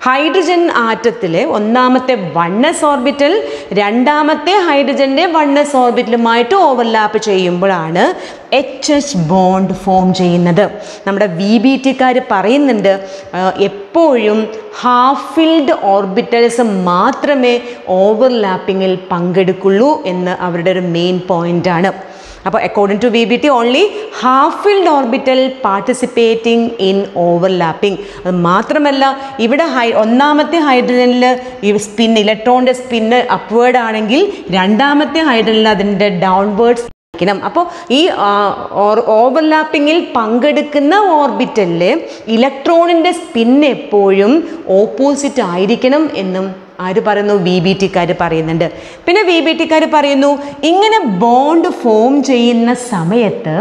ഹൈഡ്രജൻ ആറ്റത്തിലെ ഒന്നാമത്തെ 1s ഓർബിറ്റൽ രണ്ടാമത്തെ ഹൈഡ്രജൻ്റെ 1s ഓർബിറ്റലുമായിട്ട് ഓവർലാപ്പ് ചെയ്യുമ്പോഴാണ് HH ബോണ്ട് ഫോം ചെയ്യുന്നത്. നമ്മുടെ VBTക്കാർ പറയുന്നുണ്ട് എപ്പോഴും ഹാഫ് ഫിൽഡ് ഓർബിറ്റൽസ് മാത്രമേ ഓവർലാപ്പിങ്ങിൽ പങ്കെടുക്കുള്ളൂ എന്ന് അവരുടെ ഒരു മെയിൻ പോയിൻ്റാണ്. അപ്പോൾ according to VBT only half filled orbital participating in overlapping. അത് മാത്രമല്ല, ഇവിടെ ഒന്നാമത്തെ ഹൈഡ്രജനിൽ ഈ ഇലക്ട്രോണിൻ്റെ സ്പിന്ന് അപ്വേർഡ് ആണെങ്കിൽ രണ്ടാമത്തെ ഹൈഡ്രജനിൽ അതിൻ്റെ ഡൗൺവേർഡ്സ് ആയിരിക്കണം. അപ്പോൾ ഈ ഓവർലാപ്പിങ്ങിൽ പങ്കെടുക്കുന്ന ഓർബിറ്റലിൽ ഇലക്ട്രോണിൻ്റെ സ്പിൻ എപ്പോഴും ഓപ്പോസിറ്റ് ആയിരിക്കണം എന്നും ആര് പറയുന്നു? VBTക്കാർ പറയുന്നുണ്ട്. പിന്നെ VBTക്കാർ പറയുന്നു ഇങ്ങനെ ബോണ്ട് ഫോം ചെയ്യുന്ന സമയത്ത്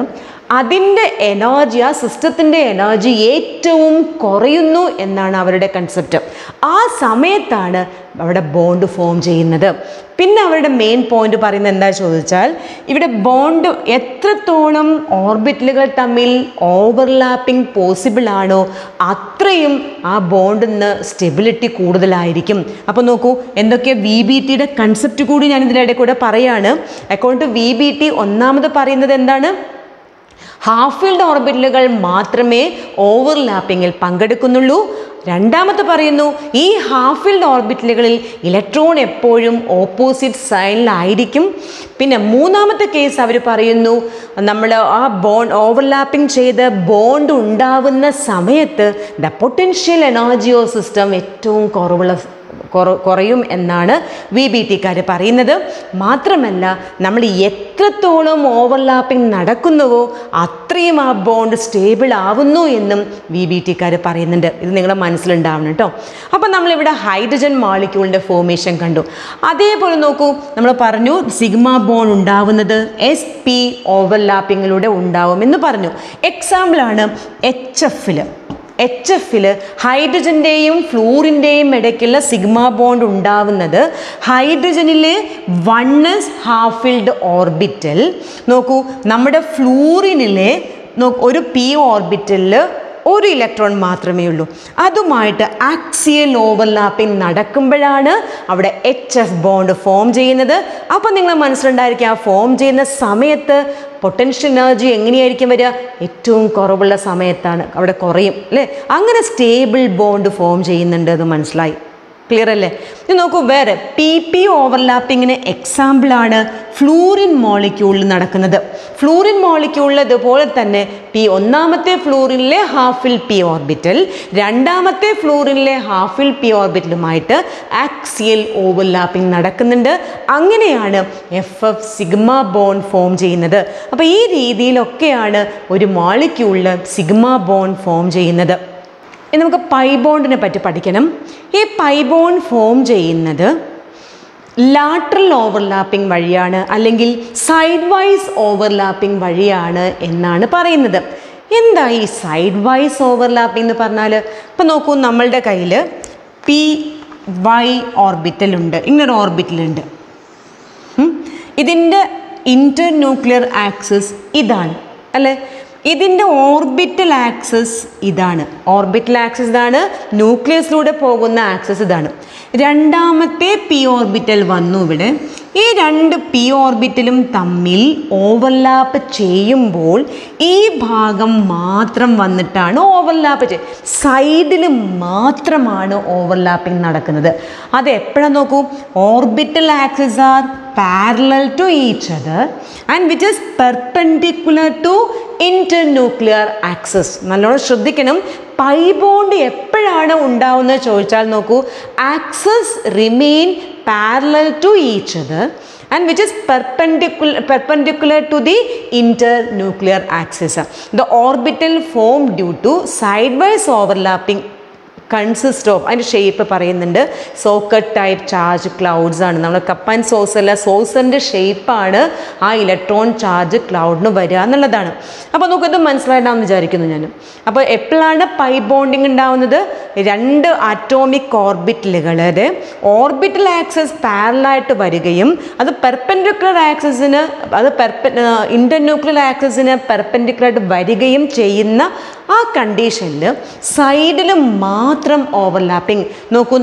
അതിൻ്റെ എനർജി, ആ സിസ്റ്റത്തിൻ്റെ എനർജി ഏറ്റവും കുറയുന്നു എന്നാണ് അവരുടെ കൺസെപ്റ്റ്. ആ സമയത്താണ് അവിടെ ബോണ്ട് ഫോം ചെയ്യുന്നത്. പിന്നെ അവരുടെ മെയിൻ പോയിന്റ് പറയുന്നത് എന്താ ചോദിച്ചാൽ, ഇവിടെ ബോണ്ട് എത്രത്തോളം ഓർബിറ്റലുകൾ തമ്മിൽ ഓവർലാപ്പിംഗ് പോസിബിൾ ആണോ അത്രയും ആ ബോണ്ടിന് സ്റ്റെബിലിറ്റി കൂടുതലായിരിക്കും. അപ്പോൾ നോക്കൂ, എന്തൊക്കെ VBTയുടെ കൺസെപ്റ്റ് കൂടി ഞാൻ ഇതിനിടെ കൂടെ പറയാണ്. അക്കോർഡിംഗ് ടു VBT ഒന്നാമത് പറയുന്നത് എന്താണ്? ഹാഫ് ഫിൽഡ് ഓർബിറ്റലുകൾ മാത്രമേ ഓവർലാപ്പിങ്ങിൽ പങ്കെടുക്കുന്നുള്ളൂ. രണ്ടാമത്തെ പറയുന്നു ഈ ഹാഫ് ഫിൽഡ് ഓർബിറ്റലുകളിൽ ഇലക്ട്രോൺ എപ്പോഴും ഓപ്പോസിറ്റ് സൈഡിലായിരിക്കും. പിന്നെ മൂന്നാമത്തെ കേസ് അവർ പറയുന്നു നമ്മൾ ആ ബോണ്ട് ഓവർലാപ്പിംഗ് ചെയ്ത് ബോണ്ട് ഉണ്ടാവുന്ന സമയത്ത് the potential energy of system ഏറ്റവും കുറയും എന്നാണ് VBTക്കാർ പറയുന്നത്. മാത്രമല്ല, നമ്മൾ എത്രത്തോളം ഓവർലാപ്പിംഗ് നടക്കുന്നുവോ അത്രയും ആ ബോണ്ട് സ്റ്റേബിൾ ആവുന്നു എന്നും VBTക്കാർ പറയുന്നുണ്ട്. ഇത് നിങ്ങളുടെ മനസ്സിലുണ്ടാവണം കേട്ടോ. അപ്പം നമ്മളിവിടെ ഹൈഡ്രജൻ മോളിക്യൂളിൻ്റെ ഫോർമേഷൻ കണ്ടു. അതേപോലെ നോക്കൂ, നമ്മൾ പറഞ്ഞു സിഗ്മ ബോണ്ട് ഉണ്ടാവുന്നത് SP ഓവർലാപ്പിങ്ങിലൂടെ ഉണ്ടാവുമെന്ന് പറഞ്ഞു. എക്സാമ്പിളാണ് HFൽ ഹൈഡ്രജൻ്റെയും ഫ്ലൂറിൻ്റെയും ഇടയ്ക്കുള്ള സിഗ്മ ബോണ്ട് ഉണ്ടാവുന്നത് ഹൈഡ്രജനിലെ 1s ഹാഫ് ഫിൽഡ് ഓർബിറ്റൽ നോക്കൂ, നമ്മുടെ ഫ്ലൂറിനിലെ ഒരു P ഓർബിറ്റലിൽ ഒരു ഇലക്ട്രോൺ മാത്രമേ ഉള്ളൂ. അതുമായിട്ട് ആക്സിയൽ ഓവർലാപ്പിംഗ് നടക്കുമ്പോഴാണ് അവിടെ HF ബോണ്ട് ഫോം ചെയ്യുന്നത്. അപ്പോൾ നിങ്ങൾ മനസ്സിലുണ്ടായിരിക്കും ആ ഫോം ചെയ്യുന്ന സമയത്ത് പൊട്ടൻഷ്യൽ എനർജി എങ്ങനെയായിരിക്കും വരിക? ഏറ്റവും കുറവുള്ള സമയത്താണ്, അവിടെ കുറയും അല്ലേ. അങ്ങനെ സ്റ്റേബിൾ ബോണ്ട് ഫോം ചെയ്യുന്നുണ്ട് എന്ന് മനസ്സിലായി. ക്ലിയർ അല്ലേ? ഇത് നോക്കൂ, വേറെ PP ഓവർലാപ്പിങ്ങിന് എക്സാമ്പിളാണ് ഫ്ലൂറിൻ മോളിക്യൂളിൽ നടക്കുന്നത്. ഫ്ലൂറിൻ മോളിക്യൂളിൽ ഇതുപോലെ തന്നെ ഒന്നാമത്തെ ഫ്ലൂറിനിലെ ഹാഫിൽ P ഓർബിറ്റൽ രണ്ടാമത്തെ ഫ്ലൂറിനിലെ ഹാഫിൽ P ഓർബിറ്റലുമായിട്ട് ആക്സിയൽ ഓവർലാപ്പിംഗ് നടക്കുന്നുണ്ട്. അങ്ങനെയാണ് FF സിഗ്മ ബോണ്ട് ഫോം ചെയ്യുന്നത്. അപ്പോൾ ഈ രീതിയിലൊക്കെയാണ് ഒരു മോളിക്യൂളിൽ സിഗ്മ ബോണ്ട് ഫോം ചെയ്യുന്നത്. ഇനി നമുക്ക് പൈ ബോണ്ടിനെ പറ്റി പഠിക്കണം. ഈ പൈ ബോണ്ട് ഫോം ചെയ്യുന്നത് ലാറ്ററൽ ഓവർലാപ്പിംഗ് വഴിയാണ്, അല്ലെങ്കിൽ സൈഡ് വൈസ് ഓവർലാപ്പിംഗ് വഴിയാണ് എന്നാണ് പറയുന്നത്. എന്താ ഈ സൈഡ് വൈസ് ഓവർലാപ്പിംഗ് എന്ന് പറഞ്ഞാൽ? ഇപ്പം നോക്കൂ, നമ്മളുടെ കയ്യിൽ PY ഓർബിറ്റലുണ്ട്, ഇങ്ങനൊരു ഓർബിറ്റലുണ്ട്. ഇതിൻ്റെ ഇൻ്റർ ന്യൂക്ലിയർ ആക്സിസ് ഇതാണ് അല്ലേ. ഇതിൻ്റെ ഓർബിറ്റൽ ആക്സിസ് ഇതാണ്. ന്യൂക്ലിയസിലൂടെ പോകുന്ന ആക്സിസ് ഇതാണ്. രണ്ടാമത്തെ P ഓർബിറ്റൽ വന്നു ഇവിടെ. ഈ രണ്ട് P ഓർബിറ്റലും തമ്മിൽ ഓവർലാപ്പ് ചെയ്യുമ്പോൾ ഈ ഭാഗം മാത്രം വന്നിട്ടാണ് ഓവർലാപ്പ് സൈഡിൽ മാത്രമാണ് ഓവർലാപ്പിംഗ് നടക്കുന്നത്. അത് എപ്പോഴാണ് നോക്കൂ, orbital axis R parallel to each other and which is perpendicular to internuclear axis. നല്ലോണം ശ്രദ്ധിക്കണം. പൈ ബോണ്ട് എപ്പോഴാണ് ഉണ്ടാവുന്നത് ചോദിച്ചാൽ നോക്കൂ, axes remain parallel to each other and which is perpendicular to the internuclear axis. The orbital formed due to sidewise overlapping consist of, അതിൻ്റെ shape പറയുന്നുണ്ട്, socket type charge clouds ആണ്. നമ്മൾ കപ്പ് ആൻഡ് സോസർ അല്ല, സോസറിൻ്റെ ഷേപ്പാണ് ആ electron charge ക്ലൗഡിന് വരിക എന്നുള്ളതാണ്. അപ്പോൾ നമുക്കത് മനസ്സിലായിട്ടാണെന്ന് വിചാരിക്കുന്നു ഞാൻ. അപ്പോൾ എപ്പോഴാണ് പൈ ബോണ്ടിങ് ഉണ്ടാവുന്നത്? രണ്ട് ആറ്റോമിക് ഓർബിറ്റലുകളുടെ ഓർബിറ്റൽ ആക്സിസ് പാരലായിട്ട് വരികയും അത് പെർപെൻഡിക്കുലർ ആക്സിസിന് ഇന്റർന്യൂക്ലിയർ ആക്സിസിന് പെർപെൻഡിക്കുലറായിട്ട് വരികയും ചെയ്യുന്ന ആ കണ്ടീഷനിൽ സൈഡിൽ മാത്രം ഓവർലാപ്പിംഗ്. നോക്കൂ,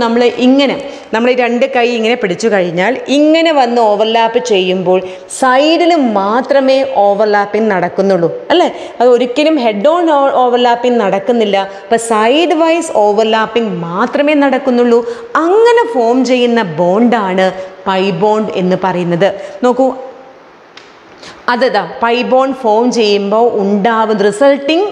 നമ്മൾ രണ്ട് കൈ ഇങ്ങനെ പിടിച്ചു കഴിഞ്ഞാൽ ഇങ്ങനെ വന്ന് ഓവർലാപ്പ് ചെയ്യുമ്പോൾ സൈഡിൽ മാത്രമേ ഓവർലാപ്പിംഗ് നടക്കുന്നുള്ളൂ അല്ലേ? അത് ഒരിക്കലും ഹെഡ് ഓൺ ഓവർലാപ്പിംഗ് നടക്കുന്നില്ല. അപ്പോൾ സൈഡ് വൈസ് ഓവർലാപ്പിംഗ് മാത്രമേ നടക്കുന്നുള്ളൂ. അങ്ങനെ ഫോം ചെയ്യുന്ന ബോണ്ടാണ് പൈ ബോണ്ട് എന്ന് പറയുന്നത്. നോക്കൂ, പൈ ബോണ്ട് ഫോം ചെയ്യുമ്പോൾ ഉണ്ടാവുന്ന റിസൾട്ടിങ്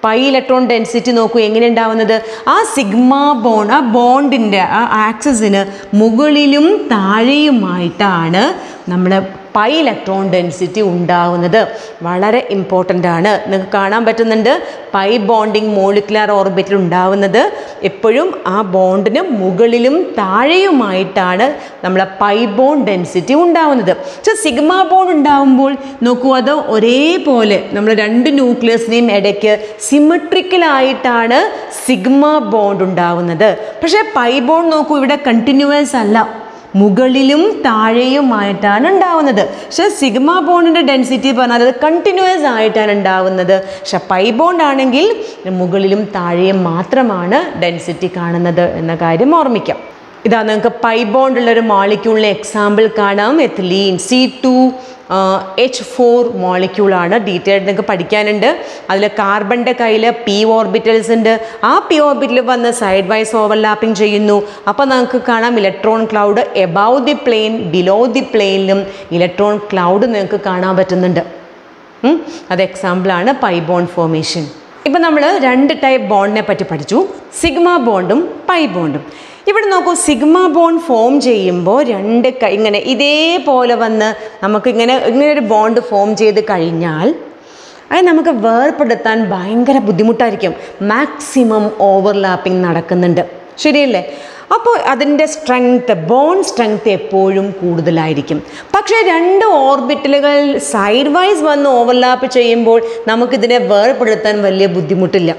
പൈ ഇലക്ട്രോൺ ഡെൻസിറ്റി നോക്കൂ എങ്ങനെ ഉണ്ടാവുന്നത്. ആ സിഗ്മ ബോണ്ട്, ആ ബോണ്ടിൻ്റെ ആ ആക്സിസിന് മുകളിലും താഴെയുമായിട്ടാണ് നമ്മുടെ പൈ ഇലക്ട്രോൺ ഡെൻസിറ്റി ഉണ്ടാവുന്നത്. വളരെ ഇമ്പോർട്ടൻ്റ് ആണ്. നിങ്ങൾക്ക് കാണാൻ പറ്റുന്നുണ്ട് പൈ ബോണ്ടിങ് മോളിക്കുലർ ഓർബിറ്റിൽ ഉണ്ടാവുന്നത് എപ്പോഴും ആ ബോണ്ടിന് മുകളിലും താഴെയുമായിട്ടാണ് നമ്മളെ പൈ ബോണ്ട് ഡെൻസിറ്റി ഉണ്ടാവുന്നത്. പക്ഷേ സിഗ്മ ബോണ്ട് ഉണ്ടാവുമ്പോൾ നോക്കൂ, അത് ഒരേപോലെ നമ്മൾ രണ്ട് ന്യൂക്ലിയസിനെയും ഇടയ്ക്ക് സിമെട്രിക്കലായിട്ടാണ് സിഗ്മ ബോണ്ട് ഉണ്ടാവുന്നത്. പക്ഷേ പൈ ബോണ്ട് നോക്കൂ, ഇവിടെ കണ്ടിന്യൂസ് അല്ല, മുകളിലും താഴെയുമായിട്ടാണ് ഉണ്ടാവുന്നത്. പക്ഷെ സിഗ്മ ബോണ്ടിൻ്റെ ഡെൻസിറ്റി പറഞ്ഞാൽ അത് കണ്ടിന്യൂസ് ആയിട്ടാണ് ഉണ്ടാവുന്നത്. പക്ഷെ പൈ ബോണ്ട് ആണെങ്കിൽ മുകളിലും താഴെയും മാത്രമാണ് ഡെൻസിറ്റി കാണുന്നത് എന്ന കാര്യം ഓർമ്മിക്കാം. ഇതാ നിങ്ങൾക്ക് പൈ ബോണ്ടുള്ളൊരു മോളിക്യൂളിന് എക്സാമ്പിൾ കാണാം. എത്തിലീൻ C2H4 മോളിക്യൂളാണ്. ഡീറ്റെയിൽഡ് നിങ്ങൾക്ക് പഠിക്കാനുണ്ട്. അതിൽ കാർബണിൻ്റെ കയ്യിൽ പി ഓർബിറ്റൽസ് ഉണ്ട്. ആ പി ഓർബിറ്റൽ വന്ന് സൈഡ് വൈസ് ഓവർലാപ്പിംഗ് ചെയ്യുന്നു. അപ്പോൾ നമുക്ക് കാണാം electron cloud above the plane below the പ്ലെയിനിലും ഇലക്ട്രോൺ ക്ലൗഡ് നിങ്ങൾക്ക് കാണാൻ പറ്റുന്നുണ്ട്. അത് എക്സാമ്പിളാണ് പൈ ബോണ്ട് ഫോർമേഷൻ. ഇപ്പം നമ്മൾ രണ്ട് ടൈപ്പ് ബോണ്ടിനെ പറ്റി പഠിച്ചു, സിഗ്മ ബോണ്ടും പൈ ബോണ്ടും. ഇവിടെ നോക്കൂ, സിഗ്മ ബോണ്ട് ഫോം ചെയ്യുമ്പോൾ രണ്ട് കൈ ഇങ്ങനെ ഇതേപോലെ വന്ന് ഇങ്ങനെ ഒരു ബോണ്ട് ഫോം ചെയ്ത് കഴിഞ്ഞാൽ അത് നമുക്ക് വേർപെടുത്താൻ ഭയങ്കര ബുദ്ധിമുട്ടായിരിക്കും. മാക്സിമം ഓവർലാപ്പിംഗ് നടക്കുന്നുണ്ട്, ശരിയല്ലേ? അപ്പോൾ അതിൻ്റെ ബോണ്ട് സ്ട്രെങ്ത് എപ്പോഴും കൂടുതലായിരിക്കും. പക്ഷേ രണ്ട് ഓർബിറ്റലുകൾ സൈഡ് വൈസ് വന്ന് ഓവർലാപ്പ് ചെയ്യുമ്പോൾ നമുക്കിതിനെ വേർപെടുത്താൻ വലിയ ബുദ്ധിമുട്ടില്ല.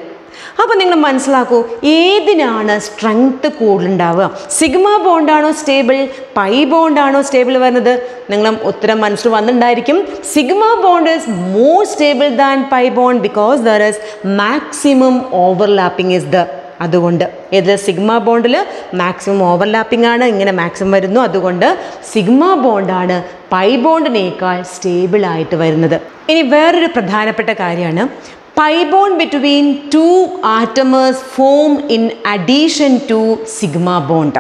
അപ്പോൾ നിങ്ങൾ മനസ്സിലാക്കൂ, ഏതിനാണ് സ്ട്രെങ്ത് കൂടുതലുണ്ടാവുക? സിഗ്മ ബോണ്ടാണോ സ്റ്റേബിൾ, പൈ ബോണ്ടാണോ സ്റ്റേബിൾ വരുന്നത്? നിങ്ങൾ ഉത്തരം മനസ്സിൽ വന്നിട്ടുണ്ടായിരിക്കും. Sigma bond is more stable than pi bond because there is maximum overlapping is the. അതുകൊണ്ട് ഇതിൽ സിഗ്മ ബോണ്ടിൽ മാക്സിമം ഓവർലാപ്പിംഗ് ആണ്, ഇങ്ങനെ മാക്സിമം വരുന്നു. അതുകൊണ്ട് സിഗ്മ ബോണ്ടാണ് പൈ ബോണ്ടിനേക്കാൾ സ്റ്റേബിളായിട്ട് വരുന്നത്. ഇനി വേറൊരു പ്രധാനപ്പെട്ട കാര്യമാണ്, pi bond between two atomers form in addition to sigma bond.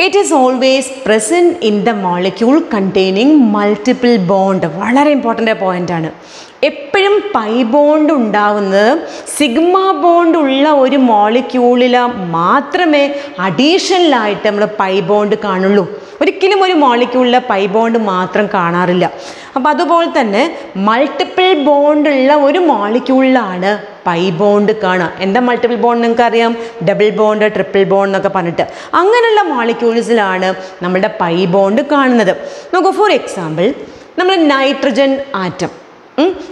It is always present in the molecule containing multiple bond. വളരെ ഇമ്പോർട്ടൻ്റ് പോയിൻ്റാണ്. എപ്പോഴും പൈ ബോണ്ട് ഉണ്ടാവുന്നത് സിഗ്മ ബോണ്ട് ഉള്ള ഒരു മോളിക്യൂളിൽ മാത്രമേ അഡീഷണലായിട്ട് നമ്മൾ പൈ ബോണ്ട് കാണുള്ളൂ. ഒരിക്കലും ഒരു മോളിക്യൂളിലെ പൈ ബോണ്ട് മാത്രം കാണാറില്ല. അപ്പോൾ അതുപോലെ തന്നെ മൾട്ടിപ്പിൾ ബോണ്ട് ഉള്ള ഒരു മോളിക്യൂളിലാണ് പൈ ബോണ്ട് കാണുക. എന്താ മൾട്ടിപ്പിൾ ബോണ്ട് നിങ്ങൾക്ക് അറിയാം, ഡബിൾ ബോണ്ട്, ട്രിപ്പിൾ ബോണ്ട് എന്നൊക്കെ പറഞ്ഞിട്ട് അങ്ങനെയുള്ള മോളിക്യൂൾസിലാണ് നമ്മുടെ പൈ ബോണ്ട് കാണുന്നത്. നോക്കൂ, ഫോർ എക്സാമ്പിൾ നമ്മൾ നൈട്രജൻ ആറ്റം,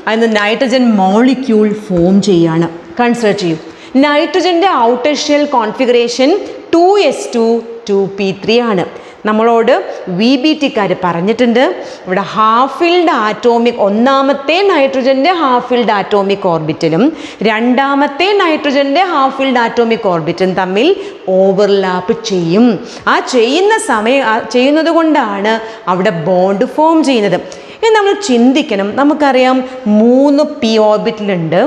അതിന് നൈട്രജൻ മോളിക്യൂൾ ഫോം ചെയ്യാണ്. കൺസിഡർ ചെയ്യും, നൈട്രജൻ്റെ outer shell configuration 2s2 2p3 ആണ്. നമ്മളോട് VBTക്കാർ പറഞ്ഞിട്ടുണ്ട്, ഇവിടെ ഹാഫ് ഫിൽഡ് ആറ്റോമിക്, ഒന്നാമത്തെ നൈട്രജൻ്റെ ഹാഫ് ഫിൽഡ് ആറ്റോമിക് ഓർബിറ്റലും രണ്ടാമത്തെ നൈട്രജൻ്റെ ഹാഫ് ഫിൽഡ് ആറ്റോമിക് ഓർബിറ്റലും തമ്മിൽ ഓവർലാപ്പ് ചെയ്യും. ആ ചെയ്യുന്നത് കൊണ്ടാണ് അവിടെ ബോണ്ട് ഫോം ചെയ്യുന്നത്. ഇനി നമ്മൾ ചിന്തിക്കണം, നമുക്കറിയാം 3 p ഓർബിറ്റലുണ്ട്,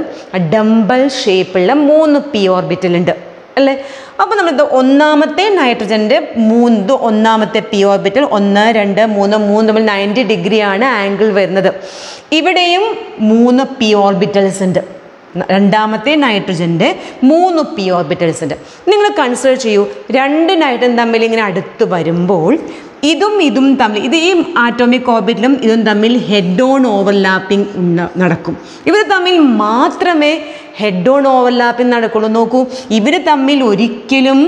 ഡംബൽ ഷേപ്പുള്ള 3 p ഓർബിറ്റലുണ്ട്. അല്ലേ? അപ്പോൾ നമ്മളിത് ഒന്നാമത്തെ നൈട്രജൻ്റെ ഒന്നാമത്തെ പി ഓർബിറ്റൽ 1 2 3 തമ്മിൽ 90 ഡിഗ്രിയാണ് ആംഗിൾ വരുന്നത്. ഇവിടെയും 3 പി ഓർബിറ്റൽസ് ഉണ്ട്. രണ്ടാമത്തെ നൈട്രജൻ്റെ 3 പി ഓർബിറ്റൽസ് ഉണ്ട്. നിങ്ങൾ കൺസിഡർ ചെയ്യൂ, 2 നൈട്രജൻ തമ്മിൽ ഇങ്ങനെ അടുത്ത് വരുമ്പോൾ ഇതും തമ്മിൽ, ഇത് ഈ ആറ്റോമിക് ഓർബിറ്റലും ഇതും തമ്മിൽ ഹെഡ് ഓൺ ഓവർലാപ്പിംഗ് നടക്കും. ഇവർ തമ്മിൽ മാത്രമേ ഹെഡ് ഓൺ ഓവർലാപ്പിംഗ് നടക്കുള്ളൂ. നോക്കൂ, ഇവർ തമ്മിൽ ഒരിക്കലും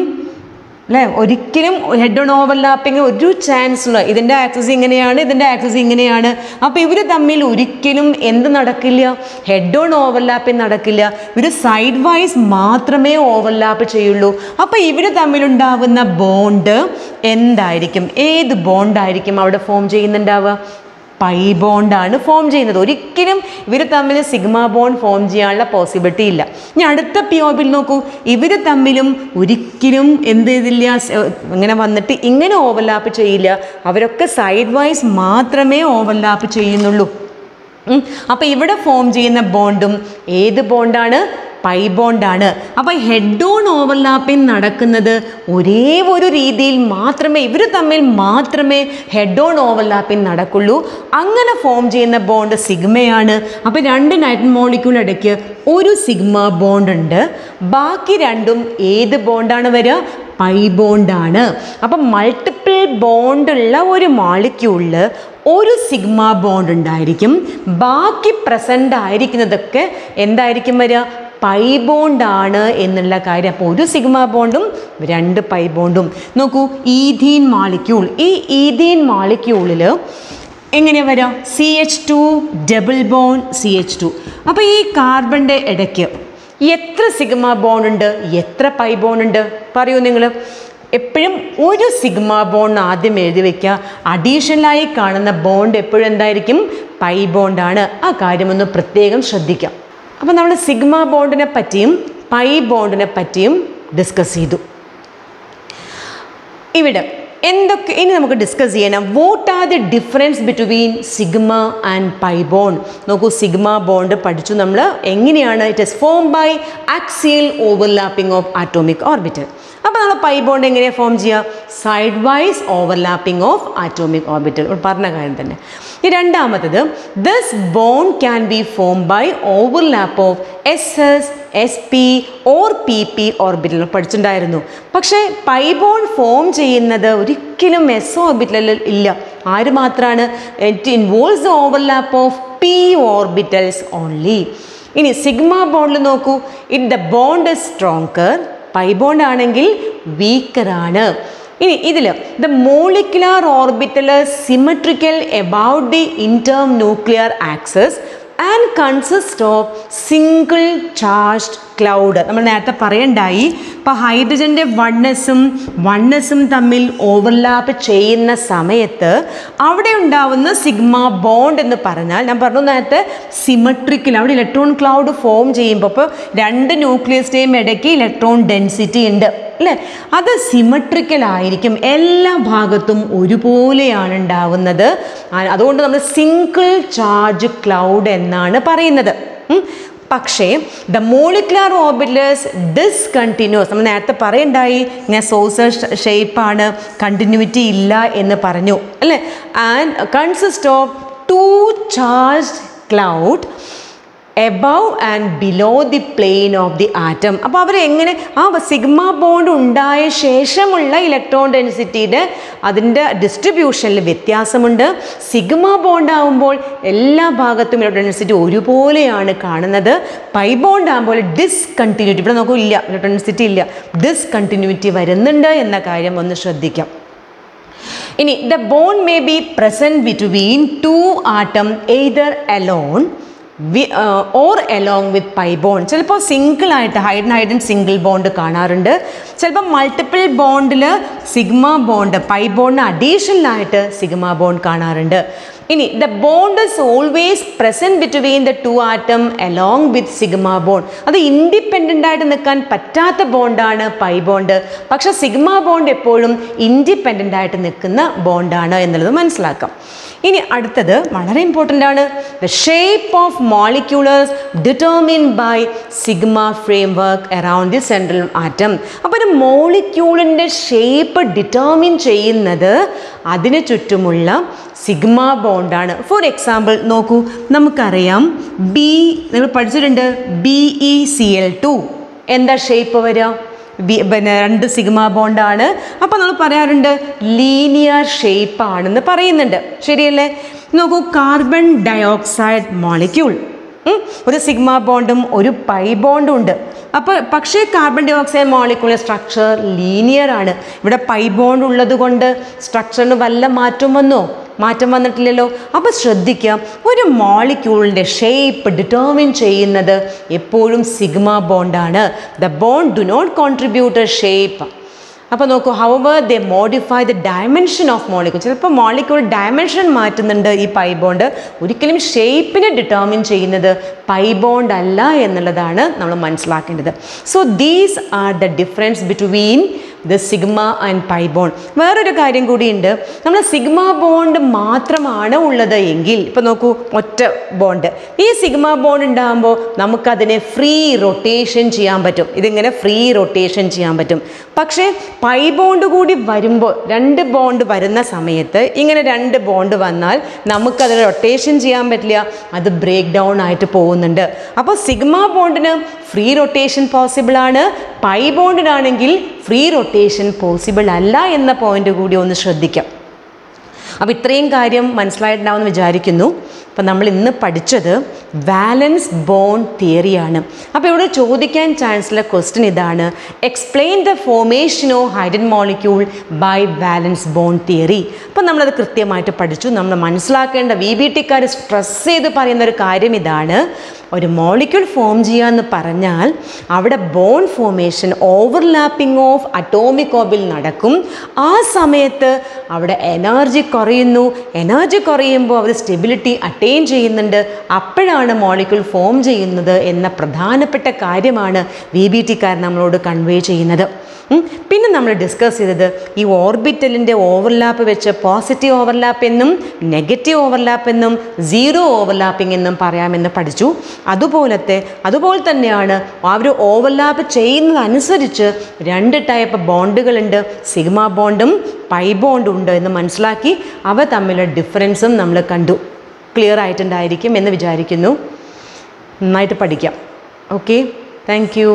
ഹെഡ് ഓൺ ഓവർലാപ്പിംഗ് ഒരു ചാൻസ് ഉള്ള, ഇതിൻ്റെ ആക്സസ് ഇങ്ങനെയാണ്, ഇതിൻ്റെ ആക്സസ് ഇങ്ങനെയാണ്. അപ്പോൾ ഇവർ തമ്മിൽ ഒരിക്കലും എന്ത് നടക്കില്ല? ഹെഡ് ഓൺ ഓവർലാപ്പിംഗ് നടക്കില്ല. ഇവർ സൈഡ് വൈസ് മാത്രമേ ഓവർലാപ്പ് ചെയ്യുള്ളൂ. അപ്പോൾ ഇവർ തമ്മിലുണ്ടാവുന്ന ബോണ്ട് എന്തായിരിക്കും? ഏത് ബോണ്ടായിരിക്കും അവിടെ ഫോം ചെയ്യുന്നുണ്ടാവുക? പൈ ബോണ്ടാണ് ഫോം ചെയ്യുന്നത്. ഒരിക്കലും ഇവർ തമ്മിൽ സിഗ്മ ബോണ്ട് ഫോം ചെയ്യാനുള്ള പോസിബിലിറ്റി ഇല്ല. ഇനി അടുത്ത പി ഓർബിറ്റൽ നോക്കൂ, ഇവർ തമ്മിലും ഒരിക്കലും എന്ത് ചെയ്തില്ല, ഇങ്ങനെ വന്നിട്ട് ഇങ്ങനെ ഓവർലാപ്പ് ചെയ്യില്ല. അവരൊക്കെ സൈഡ് വൈസ് മാത്രമേ ഓവർലാപ്പ് ചെയ്യുന്നുള്ളൂ. അപ്പോൾ ഇവിടെ ഫോം ചെയ്യുന്ന ബോണ്ടും ഏത് ബോണ്ടാണ്? പൈ ബോണ്ടാണ്. അപ്പോൾ ഹെഡ് ഓൺ ഓവർലാപ്പിംഗ് നടക്കുന്നത് ഒരേ ഒരു രീതിയിൽ മാത്രമേ, ഇവർ തമ്മിൽ മാത്രമേ ഹെഡ് ഓൺ ഓവർലാപ്പിംഗ് നടക്കുള്ളൂ. അങ്ങനെ ഫോം ചെയ്യുന്ന ബോണ്ട് സിഗ്മയാണ്. അപ്പോൾ 2 നൈട്രജൻ മോളിക്യൂൾ ഇടയ്ക്ക് ഒരു സിഗ്മ ബോണ്ട് ഉണ്ട്. ബാക്കി രണ്ടും ഏത് ബോണ്ടാണ് വരിക? പൈ ബോണ്ടാണ്. അപ്പം മൾട്ടിപ്പിൾ ബോണ്ടുള്ള ഒരു മോളിക്യൂളിൽ ഒരു സിഗ്മ ബോണ്ട് ഉണ്ടായിരിക്കും. ബാക്കി പ്രസൻ്റ് ആയിരിക്കുന്നതൊക്കെ എന്തായിരിക്കും വരിക? പൈ ബോണ്ടാണ് എന്നുള്ള കാര്യം. അപ്പോൾ ഒരു സിഗ്മ ബോണ്ടും 2 പൈ ബോണ്ടും. നോക്കൂ, ഈഥീൻ മോളിക്യൂൾ, ഈ ഈഥീൻ മോളിക്യൂളിൽ എങ്ങനെയാണ് വരിക? CH2 double bond CH2. അപ്പോൾ ഈ കാർബണിൻ്റെ ഇടയ്ക്ക് എത്ര സിഗ്മ ബോണ്ട് ഉണ്ട്, എത്ര പൈ ബോണ്ട് ഉണ്ട്? പറയൂ നിങ്ങൾ. എപ്പോഴും ഒരു സിഗ്മ ബോണ്ട് ആദ്യം എഴുതി വയ്ക്കുക. അഡീഷണലായി കാണുന്ന ബോണ്ട് എപ്പോഴും എന്തായിരിക്കും? പൈ ബോണ്ടാണ്. ആ കാര്യമൊന്ന് പ്രത്യേകം ശ്രദ്ധിക്കാം. അപ്പോൾ നമ്മൾ സിഗ്മ ബോണ്ടിനെ പറ്റിയും പൈ ബോണ്ടിനെ പറ്റിയും ഡിസ്കസ് ചെയ്തു. ഇവിടെ എന്തൊക്കെ ഇനി നമുക്ക് ഡിസ്കസ് ചെയ്യണം? What are the difference between sigma and pi bond? നോക്കൂ, സിഗ്മ ബോണ്ട് പഠിച്ചു നമ്മൾ. എങ്ങനെയാണ്? It is form by axial overlapping of atomic orbital. അപ്പോൾ നമ്മൾ പൈ ബോണ്ട് എങ്ങനെയാണ് ഫോം ചെയ്യുക? Side wise overlapping of atomic orbital. പറഞ്ഞ കാര്യം തന്നെ. ഈ രണ്ടാമത്തത്, this bond can be form by overlap of SS, SP or PP orbital പഠിച്ചിട്ടുണ്ടായിരുന്നു. പക്ഷേ പൈ ബോണ്ട് ഫോം ചെയ്യുന്നത് ഒരിക്കലും S ഓർബിറ്റലിൽ ഇല്ല. ആര് മാത്രമാണ്? It involves the overlap of P orbitals only. ഇനി സിഗ്മ ബോണ്ടിൽ നോക്കൂ, the bond is stronger. Pi bond ആണെങ്കിൽ വീക്കറാണ്. ഇനി ഇതിൽ the molecular orbital symmetrical about the internuclear access and consist of single charged cloud. നമ്മൾ നേരത്തെ പറയണ്ടായി, ഇപ്പോൾ ഹൈഡ്രജൻ്റെ വണ്ണസും തമ്മിൽ ഓവർലാപ്പ് ചെയ്യുന്ന സമയത്ത് അവിടെ ഉണ്ടാവുന്ന സിഗ്മ ബോണ്ട് എന്ന് പറഞ്ഞാൽ, ഞാൻ പറഞ്ഞു നേരത്തെ സിമെട്രിക്കൽ, അവിടെ ഇലക്ട്രോൺ ക്ലൗഡ് ഫോം ചെയ്യുമ്പോൾ ഇപ്പോൾ 2 ന്യൂക്ലിയസിൻ്റെയും ഇടയ്ക്ക് ഇലക്ട്രോൺ ഡെൻസിറ്റി ഉണ്ട് അല്ലേ? അത് സിമെട്രിക്കൽ ആയിരിക്കും, എല്ലാ ഭാഗത്തും ഒരുപോലെയാണ് ഉണ്ടാവുന്നത്. അതുകൊണ്ട് നമ്മൾ സിംഗിൾ ചാർജ് ക്ലൗഡ് എന്നാണ് പറയുന്നത്. പക്ഷേ ദ മോളിക്കുലർ ഓർബിറ്റൽസ് ഡിസ്കണ്ടിന്യൂസ്, നമ്മൾ നേരത്തെ പറയണ്ടായി ഇങ്ങനെ സോസർ ഷേപ്പാണ്, കണ്ടിന്യൂറ്റി ഇല്ല എന്ന് പറഞ്ഞു അല്ലേ? And consist of 2 charged cloud above and below the plain of the atom. അപ്പോൾ അവർ എങ്ങനെ ആ സിഗ്മ ബോണ്ട് ഉണ്ടായ ശേഷമുള്ള ഇലക്ട്രോൺ ഡെൻസിറ്റിയുടെ അതിൻ്റെ ഡിസ്ട്രിബ്യൂഷനിൽ വ്യത്യാസമുണ്ട്. സിഗ്മ ബോണ്ട് ആകുമ്പോൾ എല്ലാ ഭാഗത്തും ഇലക്ട്രോൺ ഡെൻസിറ്റി ഒരുപോലെയാണ് കാണുന്നത്. പൈ ബോണ്ട് ആകുമ്പോൾ ഡിസ്കണ്ടിന്യൂറ്റി, ഇവിടെ നോക്കൂ, ഇല്ല, ഇലക്ട്രോൺ ഡെൻസിറ്റി ഇല്ല, ഡിസ്കണ്ടിന്യൂറ്റി വരുന്നുണ്ട് എന്ന കാര്യം ഒന്ന് ശ്രദ്ധിക്കാം. ഇനി the bond may be present between 2 atom either alone or along with pi bond. ചിലപ്പോൾ സിംഗിളായിട്ട് ഹൈഡ്രജൻ സിംഗിൾ ബോണ്ട് കാണാറുണ്ട്. ചിലപ്പോൾ മൾട്ടിപ്പിൾ ബോണ്ടിൽ സിഗ്മ ബോണ്ട്, പൈ ബോണ്ടിന് അഡീഷണലായിട്ട് സിഗ്മ ബോണ്ട് കാണാറുണ്ട്. ഇനി the bond is always present between the two atom along with sigma bond. അത് ഇൻഡിപെൻഡൻ്റ് ആയിട്ട് നിൽക്കാൻ പറ്റാത്ത ബോണ്ടാണ് പൈ ബോണ്ട്. പക്ഷെ സിഗ്മ ബോണ്ട് എപ്പോഴും ഇൻഡിപെൻഡൻ്റ് ആയിട്ട് നിൽക്കുന്ന ബോണ്ടാണ് എന്നുള്ളത് മനസ്സിലാക്കാം. ഇനി അടുത്തത് വളരെ ഇമ്പോർട്ടൻ്റ് ആണ്. The shape of molecules determined by sigma framework around the central atom. അപ്പോൾ ഒരു മോളിക്യൂളിൻ്റെ ഷേപ്പ് ഡിറ്റർമിൻ ചെയ്യുന്നത് അതിന് ചുറ്റുമുള്ള സിഗ്മ ബോണ്ടാണ്. ഫോർ എക്സാമ്പിൾ നോക്കൂ, നമുക്കറിയാം നിങ്ങൾ പഠിച്ചിട്ടുണ്ട് BeCl2 എന്താ ഷേപ്പ് വരിക? പിന്നെ 2 സിഗ്മ ബോണ്ടാണ്. അപ്പോൾ നമ്മൾ പറയാറുണ്ട് ലീനിയർ ഷേപ്പ് ആണെന്ന് പറയുന്നുണ്ട്, ശരിയല്ലേ? നോക്കൂ, കാർബൺ ഡയോക്സൈഡ് മോളിക്യൂൾ ഒരു സിഗ്മ ബോണ്ടും ഒരു പൈ ബോണ്ടും ഉണ്ട്. അപ്പോൾ പക്ഷേ കാർബൺ ഡൈ ഓക്സൈഡ് മോളിക്യൂളിൻ്റെ സ്ട്രക്ചർ ലീനിയർ ആണ്. ഇവിടെ പൈ ബോണ്ട് ഉള്ളത് കൊണ്ട് സ്ട്രക്ചറിന് വല്ല മാറ്റം വന്നോ? മാറ്റം വന്നിട്ടില്ലല്ലോ. അപ്പോൾ ശ്രദ്ധിക്കുക, ഒരു മോളിക്യൂളിൻ്റെ ഷേപ്പ് ഡിറ്റർമിൻ ചെയ്യുന്നത് എപ്പോഴും സിഗ്മ ബോണ്ടാണ്. The bond do not contribute a shape. അപ്പോൾ നോക്കൂ, however they modify the dimension of molecule. ചിലപ്പോൾ മോളിക്യൂൾ ഡയമെൻഷൻ മാറ്റുന്നുണ്ട് ഈ പൈ ബോണ്ട്, ഒരിക്കലും ഷേപ്പിനെ ഡിറ്റർമിൻ ചെയ്യുന്നത് പൈ ബോണ്ട് അല്ല എന്നുള്ളതാണ് നമ്മൾ മനസ്സിലാക്കേണ്ടത്. So these are the difference between the sigma and pi bond. വേറൊരു കാര്യം കൂടിയുണ്ട്, നമ്മൾ സിഗ്മ ബോണ്ട് മാത്രമാണ് ഉള്ളത് എങ്കിൽ, ഇപ്പോൾ നോക്കൂ, ഒറ്റ ബോണ്ട്, ഈ സിഗ്മ ബോണ്ട് ഉണ്ടാകുമ്പോൾ നമുക്കതിനെ ഫ്രീ റൊട്ടേഷൻ ചെയ്യാൻ പറ്റും. ഇതിങ്ങനെ ഫ്രീ റൊട്ടേഷൻ ചെയ്യാൻ പറ്റും. പക്ഷേ പൈ ബോണ്ട് കൂടി വരുമ്പോൾ, 2 ബോണ്ട് വരുന്ന സമയത്ത് ഇങ്ങനെ 2 ബോണ്ട് വന്നാൽ നമുക്കത് റൊട്ടേഷൻ ചെയ്യാൻ പറ്റില്ല, അത് ബ്രേക്ക് ഡൗൺ ആയിട്ട് പോകുന്നുണ്ട്. അപ്പോൾ സിഗ്മ ബോണ്ടിന് ഫ്രീ റൊട്ടേഷൻ പോസിബിൾ ആണ്, പൈ ബോണ്ടിനാണെങ്കിൽ ഫ്രീ റൊട്ടേഷൻ പോസിബിൾ അല്ല എന്ന പോയിന്റ് കൂടി ഒന്ന് ശ്രദ്ധിക്കാം. അപ്പോൾ ഇത്രയും കാര്യം മനസ്സിലായിട്ടുണ്ടാവുമെന്ന് വിചാരിക്കുന്നു. അപ്പോൾ നമ്മൾ ഇന്ന് പഠിച്ചത് വാലൻസ് ബോണ്ട് തിയറിയാണ്. അപ്പോൾ ഇവിടെ ചോദിക്കാൻ ചാൻസുള്ള ക്വസ്റ്റ്യൻ ഇതാണ്, explain the formation of hydrogen molecule by valence bond theory. അപ്പോൾ നമ്മളത് കൃത്യമായിട്ട് പഠിച്ചു. നമ്മൾ മനസ്സിലാക്കേണ്ട, VBTക്കാർ സ്ട്രെസ് ചെയ്ത് പറയുന്ന ഒരു കാര്യം ഇതാണ്, ഒരു മോളിക്യൂൾ ഫോം ചെയ്യുക എന്ന് പറഞ്ഞാൽ അവിടെ bond formation overlapping of atomic orbital നടക്കും. ആ സമയത്ത് അവിടെ എനർജി കുറയുന്നു. എനർജി കുറയുമ്പോൾ അവർ സ്റ്റെബിലിറ്റി അറ്റൈൻ ചെയ്യുന്നുണ്ട്. അപ്പോഴാണ് മോളിക്യൂൾ ഫോം ചെയ്യുന്നത് എന്ന പ്രധാനപ്പെട്ട കാര്യമാണ് VBTക്കാർ നമ്മളോട് കൺവേ ചെയ്യുന്നത്. പിന്നെ നമ്മൾ ഡിസ്കസ് ചെയ്തത് ഈ ഓർബിറ്റലിൻ്റെ ഓവർലാപ്പ് വെച്ച് പോസിറ്റീവ് ഓവർലാപ്പ് എന്നും നെഗറ്റീവ് ഓവർലാപ്പ് എന്നും സീറോ ഓവർലാപ്പിംഗ് എന്നും പറയാമെന്ന് പഠിച്ചു. അതുപോലെ തന്നെയാണ് അവർ ഓവർലാപ്പ് ചെയ്യുന്നതനുസരിച്ച് 2 ടൈപ്പ് ബോണ്ടുകളുണ്ട്, സിഗ്മ ബോണ്ടും പൈ ബോണ്ടും ഉണ്ട് എന്ന് മനസ്സിലാക്കി അവ തമ്മിലുള്ള ഡിഫറൻസും നമ്മൾ കണ്ടു. ക്ലിയർ ആയിട്ടുണ്ടായിരിക്കും എന്ന് വിചാരിക്കുന്നു. നന്നായിട്ട് പഠിക്കാം. Okay, thank you.